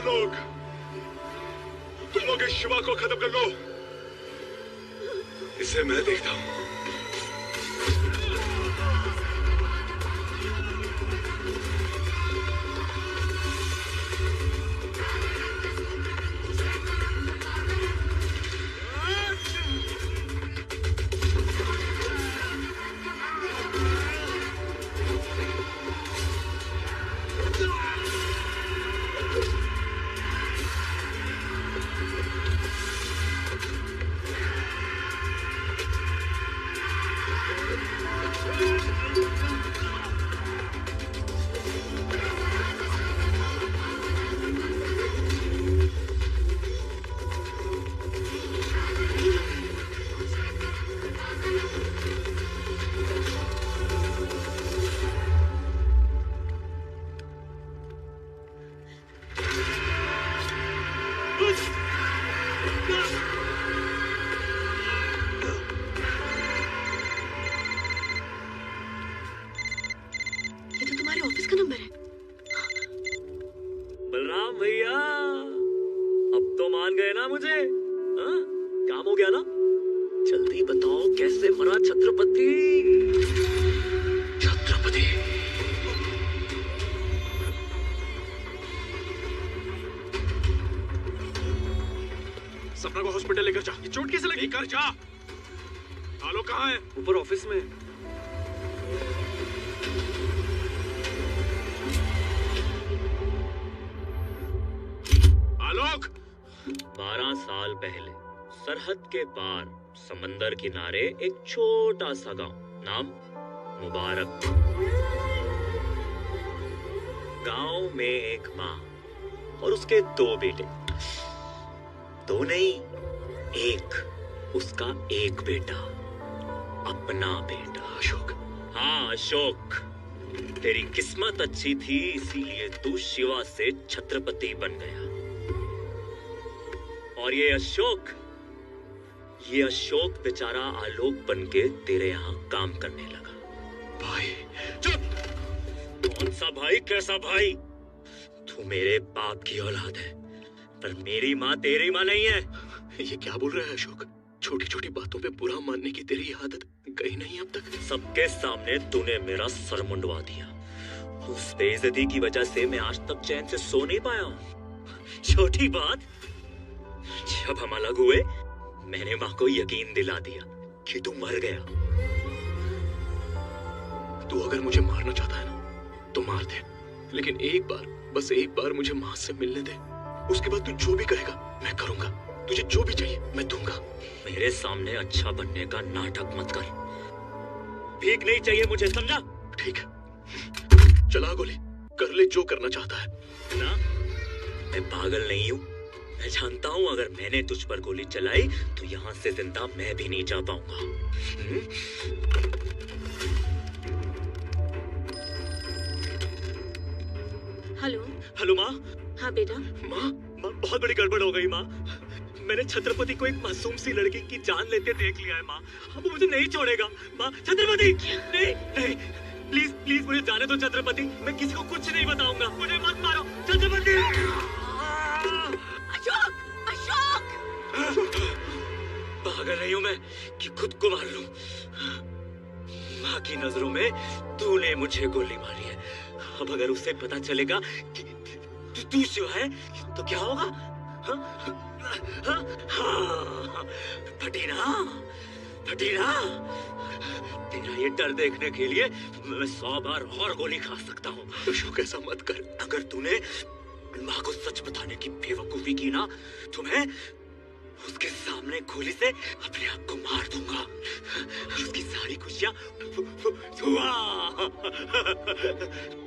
लोग, तुम लोग इस शिवा को खत्म कर लो, इसे मैं देखता हूं। बलराम भैया, अब तो मान गए ना मुझे? हाँ? काम हो गया ना? जल्दी बताओ कैसे मरा छत्रपति? छत्रपति सपना को हॉस्पिटल लेकर जा। ये चोट कैसे लगी? कर जा। आलोक कहाँ है? ऊपर ऑफिस में। आलोक! 12 साल पहले सरहद के पार समंदर किनारे एक छोटा सा गांव, नाम मुबारक। गांव में एक माँ और उसके 2 बेटे। 2 नहीं, एक। उसका एक बेटा, अपना बेटा अशोक। हाँ अशोक, तेरी किस्मत अच्छी थी, इसीलिए तू शिवा से छत्रपति बन गया। और ये अशोक बेचारा आलोक बनके तेरे यहाँ काम करने लगा। भाई चुप! कौन सा भाई, कैसा भाई? तू मेरे बाप की औलाद है, पर मेरी माँ तेरी माँ नहीं है। ये क्या बोल रहा है अशोक? छोटी छोटी बातों पे बुरा मानने की तेरी आदत गई नहीं अब तक? सबके सामने तूने मेरा सर मुंडवा दिया। उस बेइज्जती की वजह से मैं आज तक चैन से सो नहीं पाया हूँ। छोटी बात, जब हम अलग हुए मैंने माँ को यकीन दिला दिया कि तू मर गया। तू अगर मुझे मारना चाहता है ना तो मार दे, लेकिन एक बार, बस एक बार मुझे माँ से मिलने दे। उसके बाद तू जो भी कहेगा मैं करूंगा। तुझे जो भी चाहिए मैं दूंगा। मेरे सामने अच्छा बनने का नाटक मत कर। भीख नहीं चाहिए मुझे, समझा? ठीक है, चला गोली, कर ले जो करना चाहता है ना। मैं पागल नहीं हूँ। मैं जानता हूँ अगर मैंने तुझ पर गोली चलाई तो यहाँ से जिंदा मैं भी नहीं जा पाऊंगा। हेलो। हेलो माँ। हाँ बेटा। माँ बहुत बड़ी गड़बड़ हो गई माँ। मैंने छत्रपति को एक मासूम सी लड़की की जान लेते देख लिया है माँ। अब वो मुझे नहीं छोड़ेगा माँ। छत्रपति नहीं नहीं, प्लीज प्लीज मुझे जाने दो छत्रपति। मैं किसी को कुछ नहीं बताऊंगा। मुझे मत मारो छत्रपति। अशोक! अशोक! पागल नहीं हूं मैं कि खुद को मार लूं। माँ की नजरों में तूने मुझे गोली मारी है। अब अगर उसे पता चलेगा कि तू शिवा है तो क्या होगा? फटीना, फटीना, तेरा ये डर देखने के लिए मैं 100 बार और गोली खा सकता हूँ। अशोक ऐसा मत कर। अगर तूने माँ को सच बताने की बेवकूफी की ना तो मैं उसके सामने गोली से अपने आप को मार दूंगा। उसकी सारी खुशियां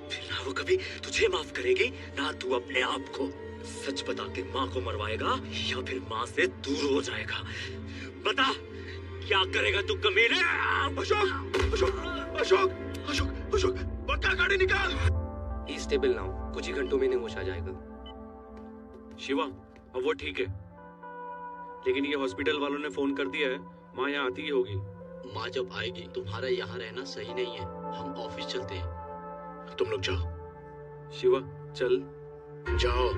फिर ना वो कभी तुझे माफ करेगी ना तू अपने आप को। सच बता के माँ को मरवाएगा या फिर माँ से दूर हो जाएगा? बता क्या करेगा तू कमीने? अशोक! अशोक! अशोक! अशोक! अशोक! पक्का गाड़ी निकाल। स्टेबल ना हो, कुछ ही घंटों में होश आ जाएगा। शिवा अब वो ठीक है, लेकिन ये हॉस्पिटल वालों ने फोन कर दिया है, माँ यहाँ आती ही होगी। माँ जब आएगी तुम्हारा यहाँ रहना सही नहीं है। हम ऑफिस चलते हैं। तुम लोग जाओ। शिवा चल। जाओ।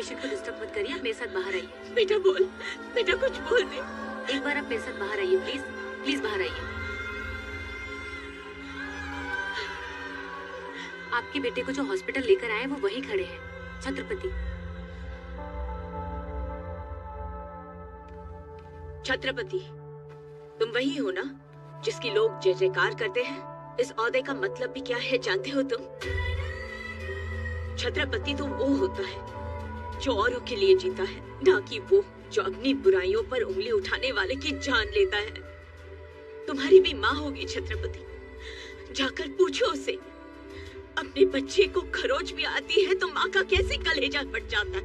पेशेंट को डिस्टर्ब मत करिए, आप मेरे साथ बाहर आइए। बेटा बोल, बेटा कुछ बोल दे। एक बार आप मेरे साथ बाहर आइए प्लीज, प्लीज बाहर आइए। आपके बेटे को जो हॉस्पिटल लेकर आए वो वहीं खड़े हैं, छत्रपति। छत्रपति, तुम वही हो ना जिसकी लोग जय जयकार करते हैं? इस ओहदे का मतलब भी क्या है जानते हो तुम? छत्रपति तो वो होता है जो औरों के लिए जीता है, ना कि वो जो अपनी बुराइयों पर उंगली उठाने वाले की जान लेता है। तुम्हारी भी माँ होगी छत्रपति, जाकर पूछो उसे। अपने बच्चे को खरोच भी आती है तो माँ का कैसे कलेजा फट जाता है।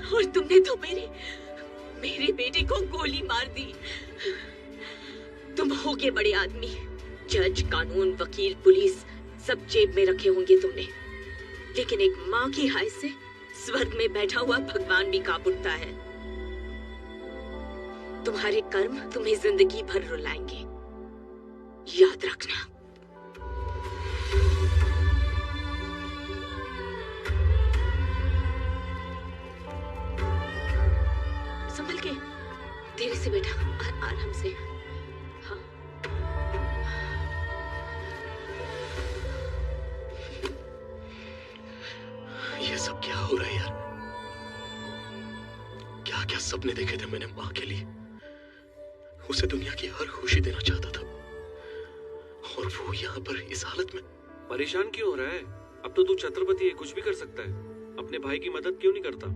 और तुमने तो मेरे बेटे को गोली मार दी। तुम होगे बड़े आदमी, जज, कानून, वकील, पुलिस सब जेब में रखे होंगे तुमने, लेकिन एक माँ की हैसियत से स्वर्ग में बैठा हुआ भगवान भी कांप उठता है। तुम्हारे कर्म तुम्हें जिंदगी भर रुलाएंगे, याद रखना। संभल के, धीरे से बेटा, आराम से। हाँ। ये सब क्या हो रहा है यार? क्या क्या सपने देखे थे मैंने माँ के लिए। उसे दुनिया की हर खुशी देना चाहता था, और वो यहाँ पर इस हालत में। परेशान क्यों हो रहा है? अब तो तू छत्रपति है, कुछ भी कर सकता है। अपने भाई की मदद क्यों नहीं करता?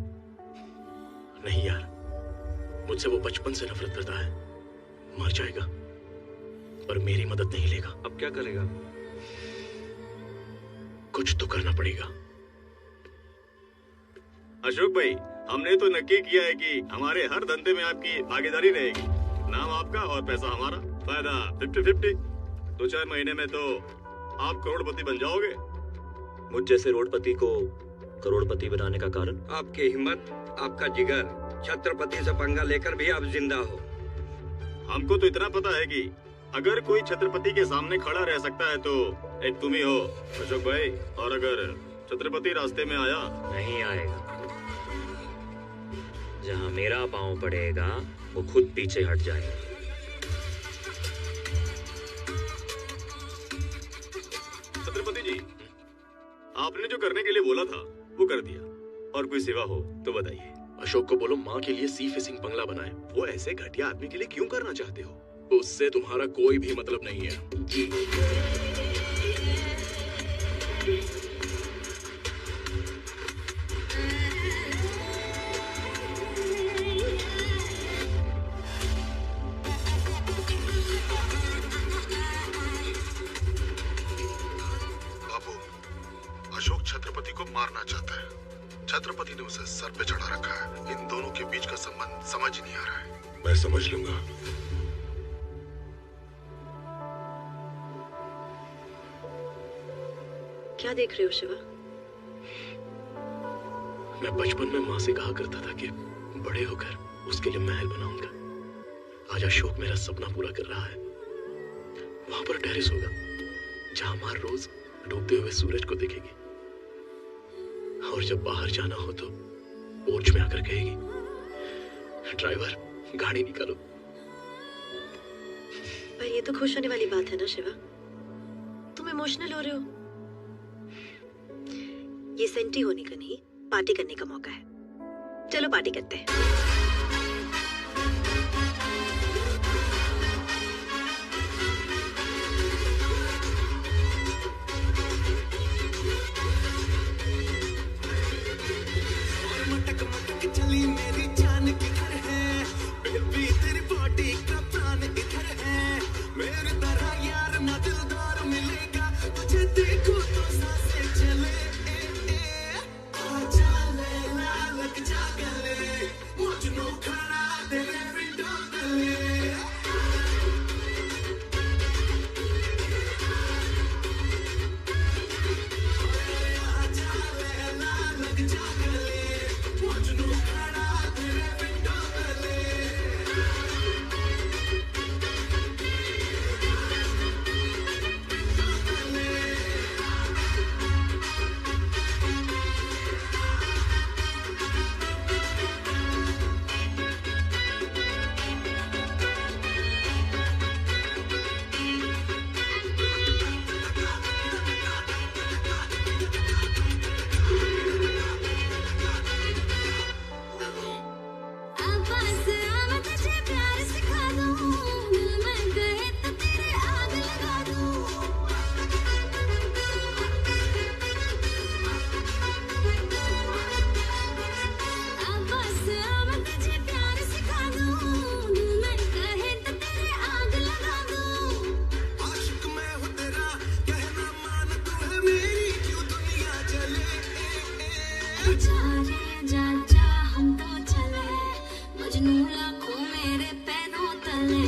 नहीं यार, मुझसे वो बचपन से नफरत करता है। मर जाएगा पर मेरी मदद नहीं लेगा। अब क्या करेगा? कुछ तो करना पड़ेगा। अशोक भाई, हमने तो नक्की किया है कि हमारे हर धंधे में आपकी भागीदारी रहेगी। नाम आपका और पैसा हमारा, फायदा 50-50। 2-4 महीने में तो आप करोड़पति बन जाओगे। मुझ जैसे रोडपति को करोड़पति बनाने का कारण? आपकी हिम्मत, आपका जिगर। छत्रपति से पंगा लेकर भी आप जिंदा हो। हमको तो इतना पता है कि अगर कोई छत्रपति के सामने खड़ा रह सकता है तो एक तुम ही हो अशोक भाई। और अगर छत्रपति रास्ते में आया, नहीं आएगा। जहाँ मेरा पांव पड़ेगा वो खुद पीछे हट जाएगा। छत्रपति जी, आपने जो करने के लिए बोला था वो कर दिया, और कोई सेवा हो तो बताइए। अशोक को बोलो माँ के लिए सी फेसिंग बंगला बनाए। वो ऐसे घटिया आदमी के लिए क्यों करना चाहते हो? उससे तुम्हारा कोई भी मतलब नहीं है। बाबू, अशोक छत्रपति को मारना चाहता है। छत्रपति ने उसे सर पे चढ़ा रखा है। इन दोनों के बीच का संबंध समझ नहीं आ रहा है। मैं समझ लूंगा। क्या देख रहे हो शिवा? मैं बचपन में माँ से कहा करता था कि बड़े होकर उसके लिए महल बनाऊंगा। आज अशोक मेरा सपना पूरा कर रहा है। वहां पर टेरेस होगा जहां माँ रोज डूबते हुए सूरज को देखेगी, और जब बाहर जाना हो तो पोर्च में आकर कहेगी, ड्राइवर गाड़ी निकालो। पर ये तो खुश होने वाली बात है ना शिवा? तुम इमोशनल हो रहे हो। ये सेंटी होने का नहीं, पार्टी करने का मौका है। चलो पार्टी करते हैं। चली मेरी जान किधर है बेबी, तेरी बॉडी का प्राण इधर है। मेरी तरह यार ना दिलदार मिलेगा, तुझे देखो तो सांसें चले। आजा लैला लग जा गले, मजनू खा मजनू लाखों मेरे पैरों तले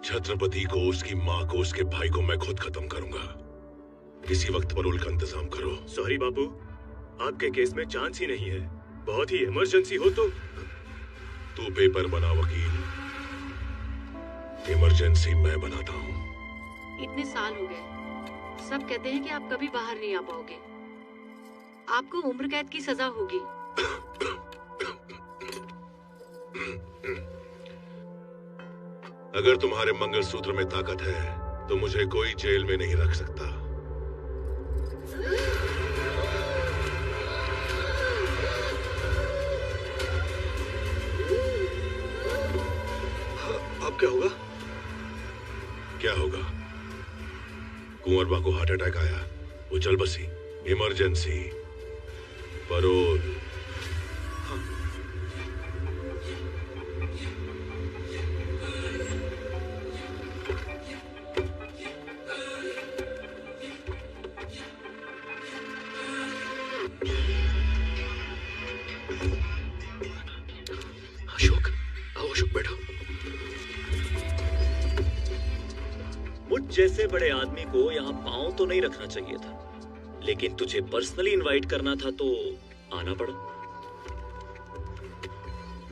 छत्रपति को, उसकी माँ को, उसके भाई को मैं खुद खत्म करूंगा। किसी वक्त परोल का इंतजाम करो। सॉरी बापू, आपके केस में चांस ही नहीं है। बहुत ही इमरजेंसी हो तो तू पेपर बना वकील, इमरजेंसी मैं बनाता हूँ। इतने साल हो गए, सब कहते हैं कि आप कभी बाहर नहीं आ पाओगे। आपको उम्र कैद की सजा होगी। अगर तुम्हारे मंगलसूत्र में ताकत है तो मुझे कोई जेल में नहीं रख सकता। अब क्या होगा? क्या होगा? कुंवरबा को हार्ट अटैक आया, वो चल बसी, इमरजेंसी, परोल। जैसे बड़े आदमी को यहाँ पांव तो नहीं रखना चाहिए था, लेकिन तुझे पर्सनली इनवाइट करना था तो आना पड़ा।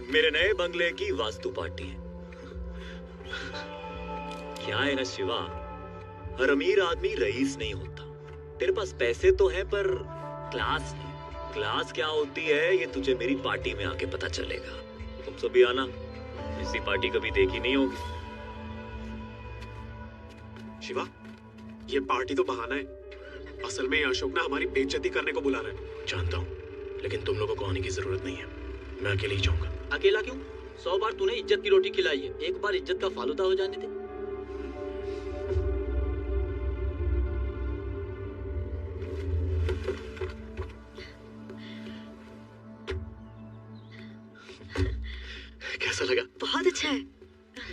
मेरे नए बंगले की वास्तु पार्टी है। क्या है ना शिवा, हर अमीर आदमी रईस नहीं होता। तेरे पास पैसे तो है पर क्लास नहीं। क्लास क्या होती है ये तुझे मेरी पार्टी में आके पता चलेगा। तुम सभी आना, ऐसी पार्टी कभी देखी नहीं होगी। शिवा, ये पार्टी तो बहाना है। असल में अशोक ना हमारी बेइज्जती करने को बुला रहे हैं। जानता हूँ, लेकिन तुम लोगों को आने की जरूरत नहीं है। मैं अकेले ही जाऊंगा। अकेला क्यों? 100 बार तूने इज्जत की रोटी खिलाई है, एक बार इज्जत का फालूदा हो जाने दे। कैसा लगा? बहुत अच्छा है।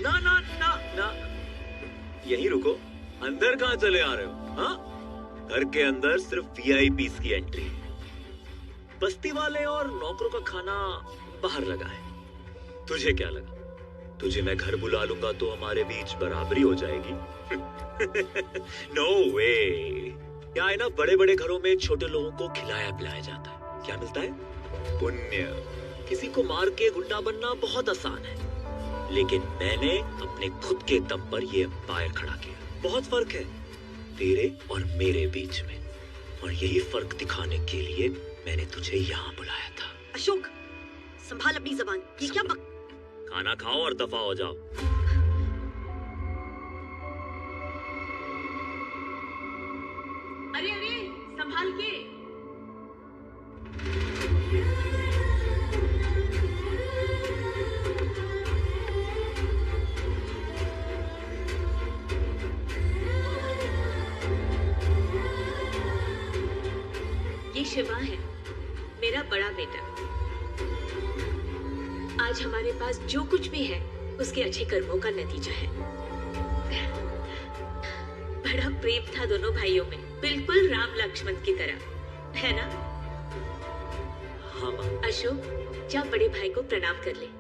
ना ना ना ना, यहीं रुको। अंदर कहाँ चले आ रहे हो? हाँ, घर के अंदर सिर्फ VIPs की एंट्री। बस्ती वाले और नौकरों का खाना बाहर लगा है। तुझे क्या लगा, तुझे मैं घर बुला लूंगा तो हमारे बीच बराबरी हो जाएगी? नो वे। क्या है ना, बड़े बड़े घरों में छोटे लोगों को खिलाया पिलाया जाता है। क्या मिलता है? पुण्य। किसी को मार के गुंडा बनना बहुत आसान है, लेकिन मैंने अपने खुद के दम पर ये एम्पायर खड़ा किया। बहुत फर्क है तेरे और मेरे बीच में, और यही फर्क दिखाने के लिए मैंने तुझे यहाँ बुलाया था। अशोक, संभाल अपनी जबान। ये क्या खाना खाओ और दफा हो जाओ। अरे अरे, संभाल के। ये शिवा है, मेरा बड़ा बेटा। आज हमारे पास जो कुछ भी है उसके अच्छे कर्मों का नतीजा है। बड़ा प्रेम था दोनों भाइयों में, बिल्कुल राम लक्ष्मण की तरह, है ना? हाँ माँ। अशोक, जा बड़े भाई को प्रणाम कर ले।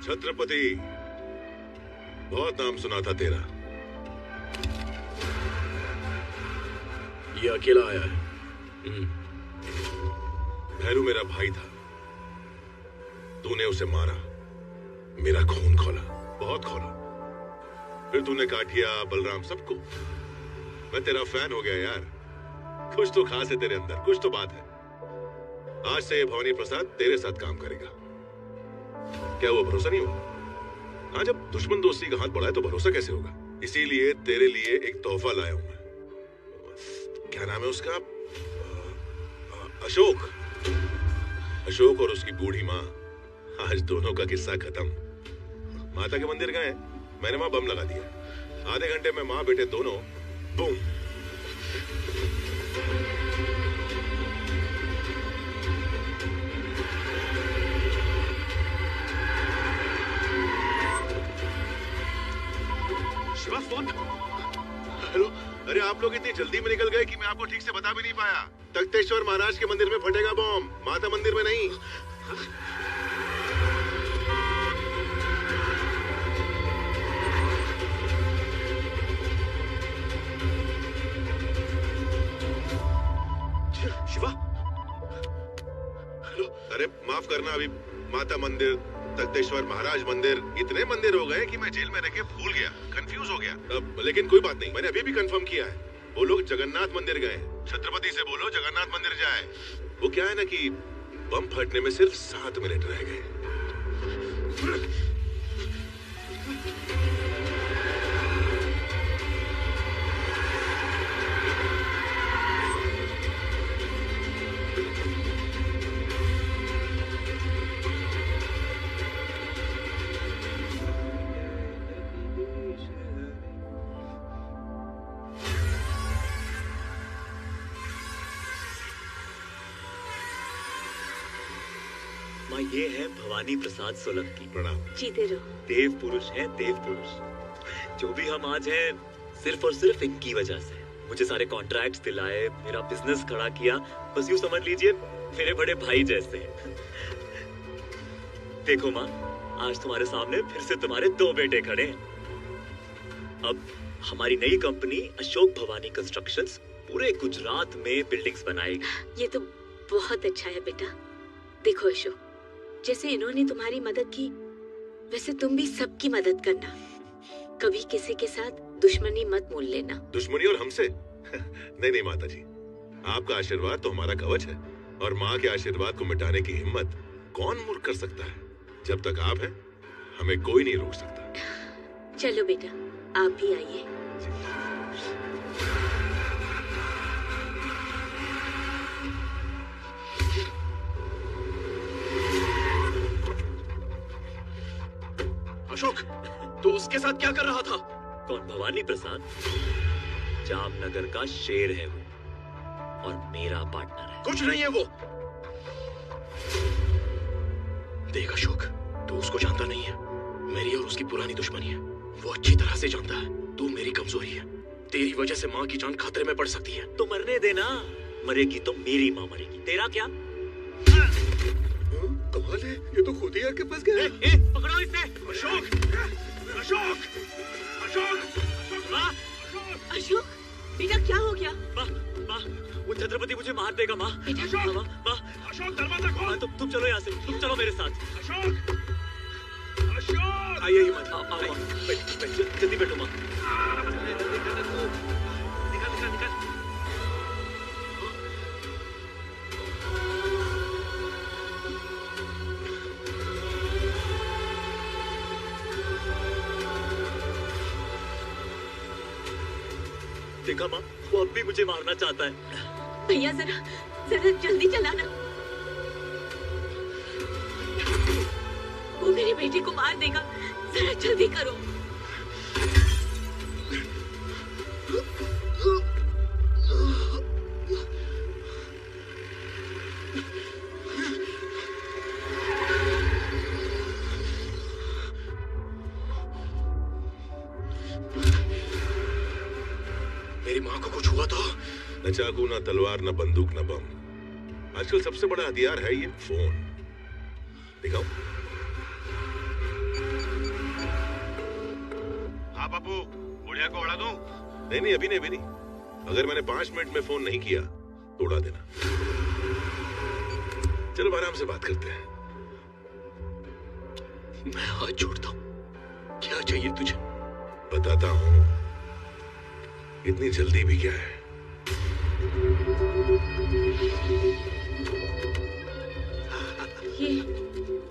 छत्रपति, बहुत नाम सुना था तेरा। ये अकेला आया है। भैरू मेरा भाई था, तूने उसे मारा, मेरा खून खोला, बहुत खोला। फिर तूने काठिया, बलराम, सबको। मैं तेरा फैन हो गया यार। कुछ तो खास है तेरे अंदर, कुछ तो बात है। आज से ये भवानी प्रसाद तेरे साथ काम करेगा। क्या वो भरोसा नहीं हुआ? हाँ, जब दुश्मन दोस्ती का हाथ बढ़ाए तो भरोसा कैसे होगा? इसीलिए तेरे लिए एक तोहफा लाया हूं मैं। क्या नाम है उसका? अशोक। अशोक और उसकी बूढ़ी माँ, आज दोनों का किस्सा खत्म। माता के मंदिर गए, मैंने वहां बम लगा दिया। आधे घंटे में माँ बेटे दोनों बूम। शिवा, फोन। हेलो, अरे आप लोग इतनी जल्दी में निकल गए कि मैं आपको ठीक से बता भी नहीं पाया। तख्तेश्वर महाराज के मंदिर में फटेगा बम, माता मंदिर में नहीं। शिवा, हेलो, अरे माफ करना, अभी माता मंदिर, तख्तेश्वर महाराज मंदिर, इतने मंदिर हो गए कि मैं जेल में रह के भूल गया, कंफ्यूज हो गया। लेकिन कोई बात नहीं, मैंने अभी भी कंफर्म किया है। वो लोग जगन्नाथ मंदिर गए। छत्रपति से बोलो जगन्नाथ मंदिर जाए। वो क्या है ना कि बम फटने में सिर्फ 7 मिनट रह गए। ये है भवानी प्रसाद सोलंकी। प्रणाम। जीते रहो। देव पुरुष है, देव पुरुष। जो भी हम आज हैं, सिर्फ और सिर्फ इनकी वजह से। मुझे सारे कॉन्ट्रैक्ट्स दिलाए, मेरा बिजनेस खड़ा किया। बस यूं समझ लीजिए मेरे बड़े भाई जैसे हैं। देखो माँ, आज तुम्हारे सामने फिर से तुम्हारे 2 बेटे खड़े हैं। अब हमारी नई कंपनी अशोक भवानी कंस्ट्रक्शंस पूरे गुजरात में बिल्डिंग्स बनाएगी। ये तो बहुत अच्छा है बेटा। देखो अशोक, जैसे इन्होंने तुम्हारी मदद की, वैसे तुम भी सबकी मदद करना। कभी किसी के साथ दुश्मनी मत मोल लेना। दुश्मनी और हमसे? नहीं नहीं माता जी, आपका आशीर्वाद तो हमारा कवच है, और माँ के आशीर्वाद को मिटाने की हिम्मत कौन मूर्ख कर सकता है? जब तक आप हैं, हमें कोई नहीं रोक सकता। चलो बेटा, आप भी आइए। अशोक, तू उसके साथ क्या कर रहा था? कौन? भवानी प्रसाद? जामनगर का शेर है वो, और मेरा पार्टनर है। कुछ नहीं है वो। देख अशोक, तू उसको जानता नहीं है। मेरी और उसकी पुरानी दुश्मनी है। वो अच्छी तरह से जानता है तू मेरी कमजोरी है। तेरी वजह से माँ की जान खतरे में पड़ सकती है। तो मरने देना। मरेगी तो मेरी माँ मरेगी, तेरा क्या? कमाल है, ये तो खुद ही आके फंस गया। पकड़ो इसे। अशोक, अशोक, अशोक, माँ, अशोक, बेटा क्या हो गया? माँ, माँ, वो छत्रपति मुझे मार देगा माँ। अशोक, माँ, अशोक दरवाजा खोल। तुम चलो यहाँ से, तुम चलो मेरे साथ। अशोक, अशोक, आइए हिम्मत, आओ, जल्दी बैठो माँ। देखा माँ, वो अब भी मुझे मारना चाहता है। भैया जरा जरा जल्दी चलाना। वो मेरे बेटे को मार देगा, जरा जल्दी करो। मेरी माँ को कुछ हुआ तो? न चाकू, न तलवार, न बंदूक, न बम। आजकल सबसे बड़ा हथियार है ये फोन। दिखाओ। बापू, बुढ़िया को उड़ा दूं? नहीं, अभी नहीं। अगर मैंने 5 मिनट में फोन नहीं किया तो उड़ा देना। चलो आराम से बात करते हैं। मैं हाथ जोड़ता हूँ, क्या चाहिए तुझे? बताता हूँ, इतनी जल्दी भी क्या है?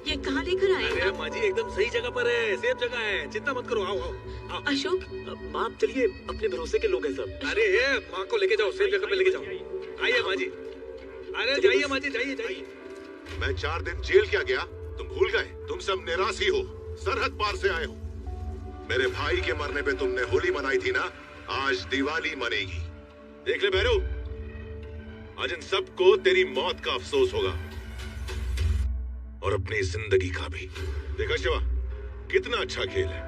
ये कहाँ लेकर आए? अरे माँ जी एकदम सही जगह पर है, सेफ जगह है, चिंता मत करो। आओ। अशोक, माँ चलिए, अपने भरोसे के लोग हैं सब। अरे माँ को लेके जाओ, सेफ जगह पे लेके जाओ। आइए माँ जी। अरे जाइए माँ जी, जाइए। मैं 4 दिन जेल क्या गया? तुम भूल गए? तुम सब निराशी हो, सरहद पार से आए हो। मेरे भाई के मरने पे तुमने होली मनाई थी ना, आज दिवाली मनेगी। देख ले भैरू, आज इन सबको तेरी मौत का अफसोस होगा और अपनी जिंदगी का भी। देखा शिवा, कितना अच्छा खेल है।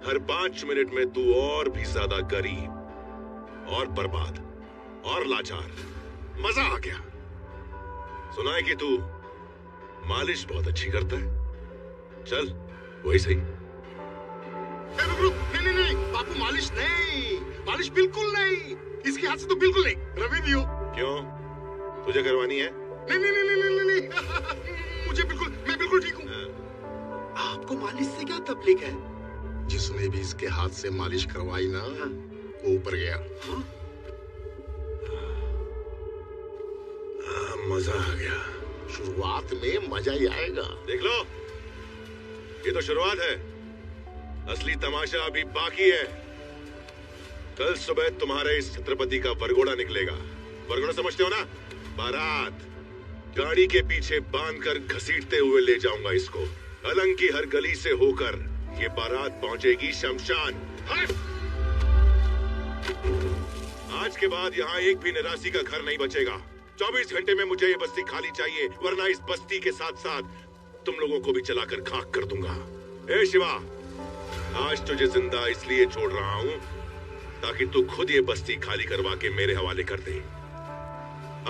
हर 5 मिनट में तू और भी ज्यादा गरीब और बर्बाद और लाचार। मजा आ गया। सुना है कि तू मालिश बहुत अच्छी करता है। चल वही सही। नहीं, बापू मालिश नहीं, मालिश बिल्कुल नहीं। इसके हाथ से तो बिल्कुल नहीं। रवि भी हो। क्यों, तुझे करवानी है? नहीं। मैं बिल्कुल ठीक हूँ। आपको मालिश से क्या तकलीफ है? जिसने भी इसके हाथ से मालिश करवाई ना, वो ऊपर गया। मजा आ गया। शुरुआत में मजा ही आएगा। देख लो, ये तो शुरुआत है, असली तमाशा अभी बाकी है। कल सुबह तुम्हारे इस छत्रपति का वरघोड़ा निकलेगा। वरघोड़ा समझते हो ना? बारात। गाड़ी के पीछे बांधकर घसीटते हुए ले जाऊंगा इसको। अलंग की हर गली से होकर ये बारात पहुंचेगी शमशान। आज के बाद यहाँ एक भी निराशी का घर नहीं बचेगा। 24 घंटे में मुझे ये बस्ती खाली चाहिए, वरना इस बस्ती के साथ साथ तुम लोगों को भी जलाकर खाक कर दूंगा। ए शिवा, आज तुझे जिंदा इसलिए छोड़ रहा हूं ताकि तू खुद ये बस्ती खाली करवा के मेरे हवाले कर दे।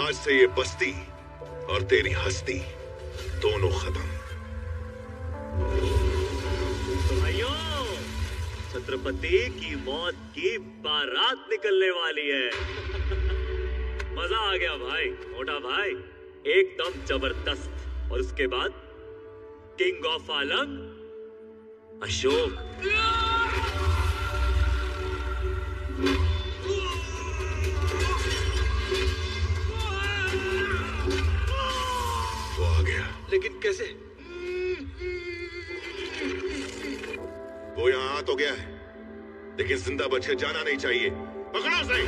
आज से ये बस्ती और तेरी हस्ती दोनों खत्म। भाइयों, छत्रपति की मौत की बारात निकलने वाली है। मजा आ गया भाई, मोटा भाई, एकदम जबरदस्त। और उसके बाद किंग ऑफ अलंग अशोक। वो आ गया। लेकिन कैसे? वो यहाँ आ तो गया है, लेकिन जिंदा बच के जाना नहीं चाहिए। पकड़ो उसे।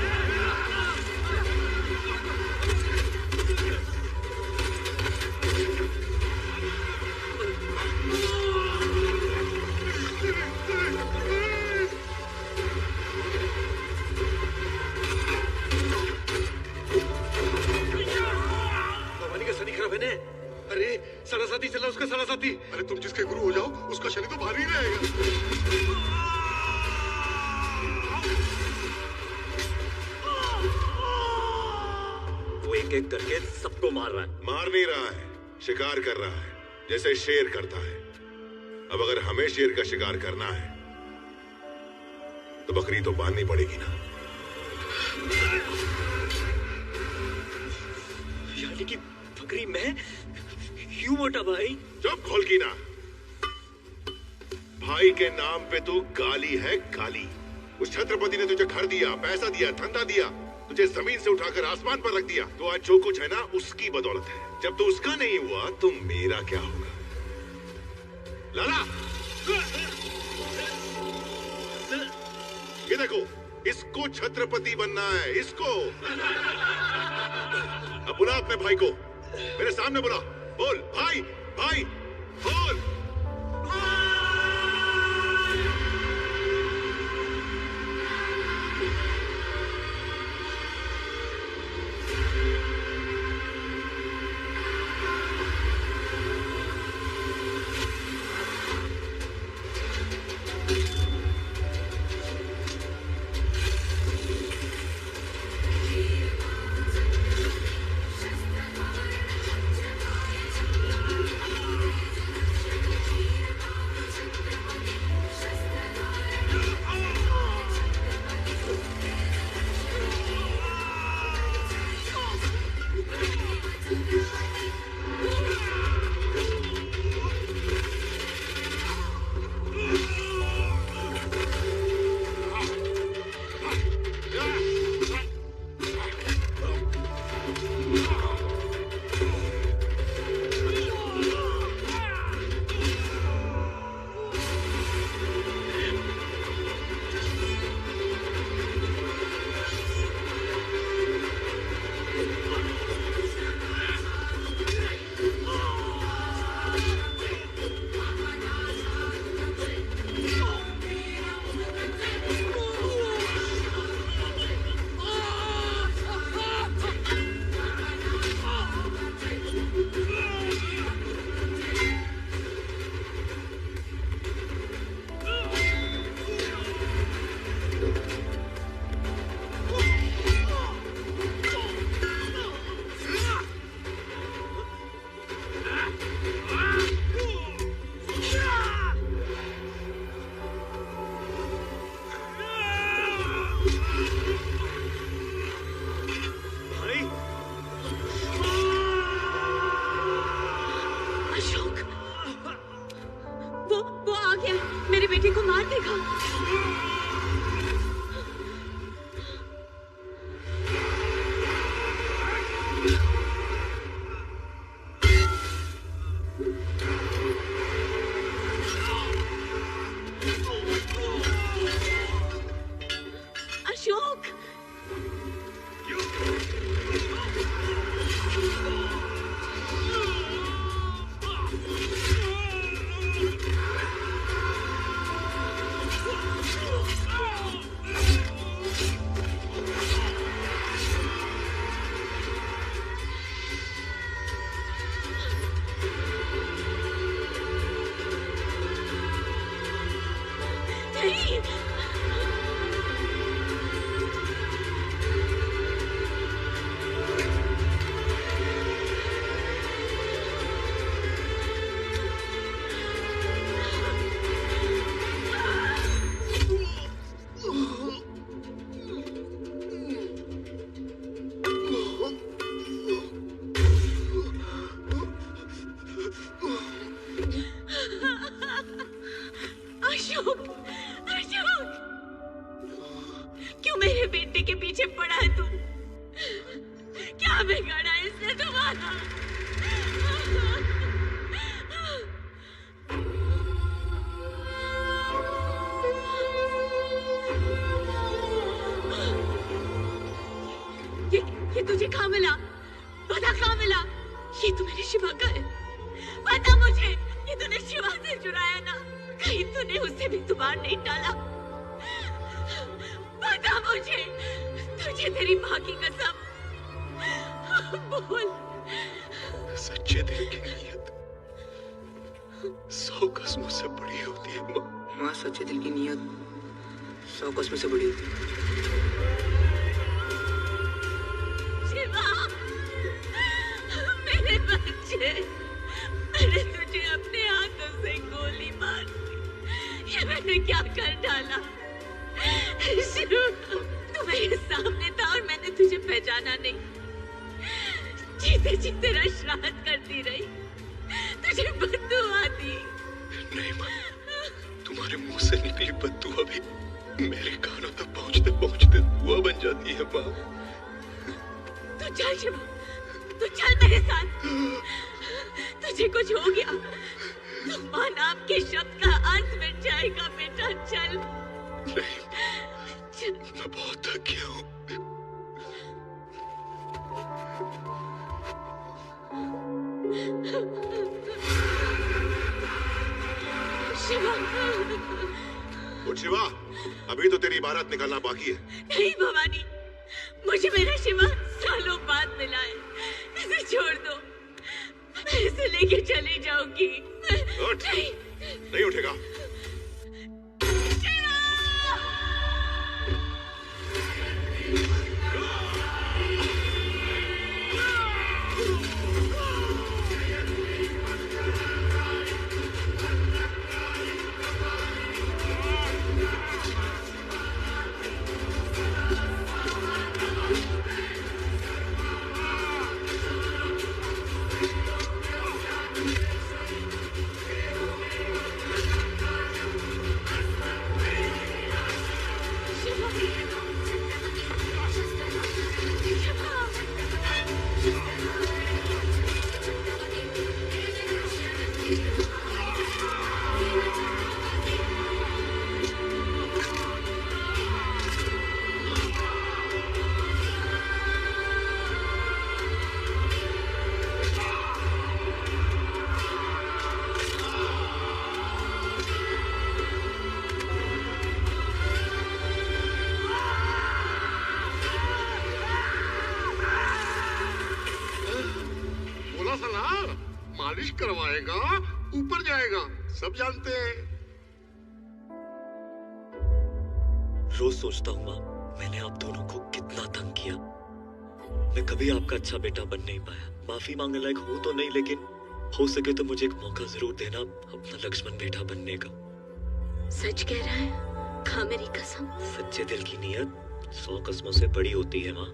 अरे सारा साथी चला, उसका सारा साथी। अरे तुम जिसके गुरु हो जाओ, उसका शनि तो भारी रहेगा। वो एक एक करके सबको मार रहा है। मार नहीं रहा है, शिकार कर रहा है, जैसे शेर करता है। अब अगर हमें शेर का शिकार करना है तो बकरी तो बांधनी पड़ेगी ना। यानी कि बकरी मैं? क्यों मोटा भाई? चुप खोल की ना। भाई के नाम पे तू गाली है, गाली। उस छत्रपति ने तुझे घर दिया, पैसा दिया, धंधा दिया, तुझे जमीन से उठाकर आसमान पर रख दिया। तो आज जो कुछ है ना, उसकी बदौलत है। जब तू उसका नहीं हुआ तो मेरा क्या होगा? लाला, ये देखो, इसको छत्रपति बनना है, इसको। अब बुला अपने भाई को, मेरे सामने बुला। बोल भाई, भाई बोल। देखा। अशोक, नहीं। अशोक, अशोक, क्यों मेरे बेटे के पीछे पड़ा है तू? क्या बिगाड़ा है इसने तुम्हारा? ये तुझे कहाँ मिला? पता कहाँ मिला? ये तो मेरे शिवा का है। पता मुझे, ये तूने शिवा से चुराया ना? कहीं तूने उसे भी तुम्हार नहीं डाला? पता मुझे, तुझे तेरी माँ की कसम। बोल। सच्चे दिल की नीयत 100 कसमों से बड़ी होती है माँ। माँ, सच्चे दिल की नीयत 100 कसमों से बड़ी होती है। शिवा, मेरे बच्चे, मैंने तुझे अपने हाथों से गोली मार दी। ये मैंने क्या कर डाला? शिवा, तू मेरे सामने था और मैंने तुझे पहचाना नहीं। जीते जी तेरा श्राद्ध करती रही, तुझे बद्दुआ दी। नहीं माँ, तुम्हारे मुंह से निकली बद्दुआ भी मेरे कानों तक पहुंचते पहुंचते दुआ बन जाती है माँ। तू चल शिवा, तू चल मेरे साथ। तुझे कुछ हो गया तो माँ नाम के शब्द का अर्थ मिट जाएगा बेटा। चल। नहीं, चल। मैं बहुत थक गया हूँ। शिवा, उठ शिवा, अभी तो तेरी बारात निकलना बाकी है। नहीं भवानी, मुझे मेरा शिवा सालों बाद मिला है। इसे छोड़ दो, मैं इसे लेके चली जाऊंगी। उठ। नहीं उठेगा। मालिश करवाएगा, ऊपर जाएगा, सब जानते हैं। रोज सोचता हूँ माँ, मैंने आप दोनों को कितना तंग किया। मैं कभी आपका अच्छा बेटा बन नहीं पाया। माफी मांगने लायक हूँ तो नहीं, लेकिन हो सके तो मुझे एक मौका जरूर देना अपना लक्ष्मण बेटा बनने का। सच कह रहा है? खा मेरी कसम। सच्चे दिल की नीयत 100 कसमों से बड़ी होती है माँ।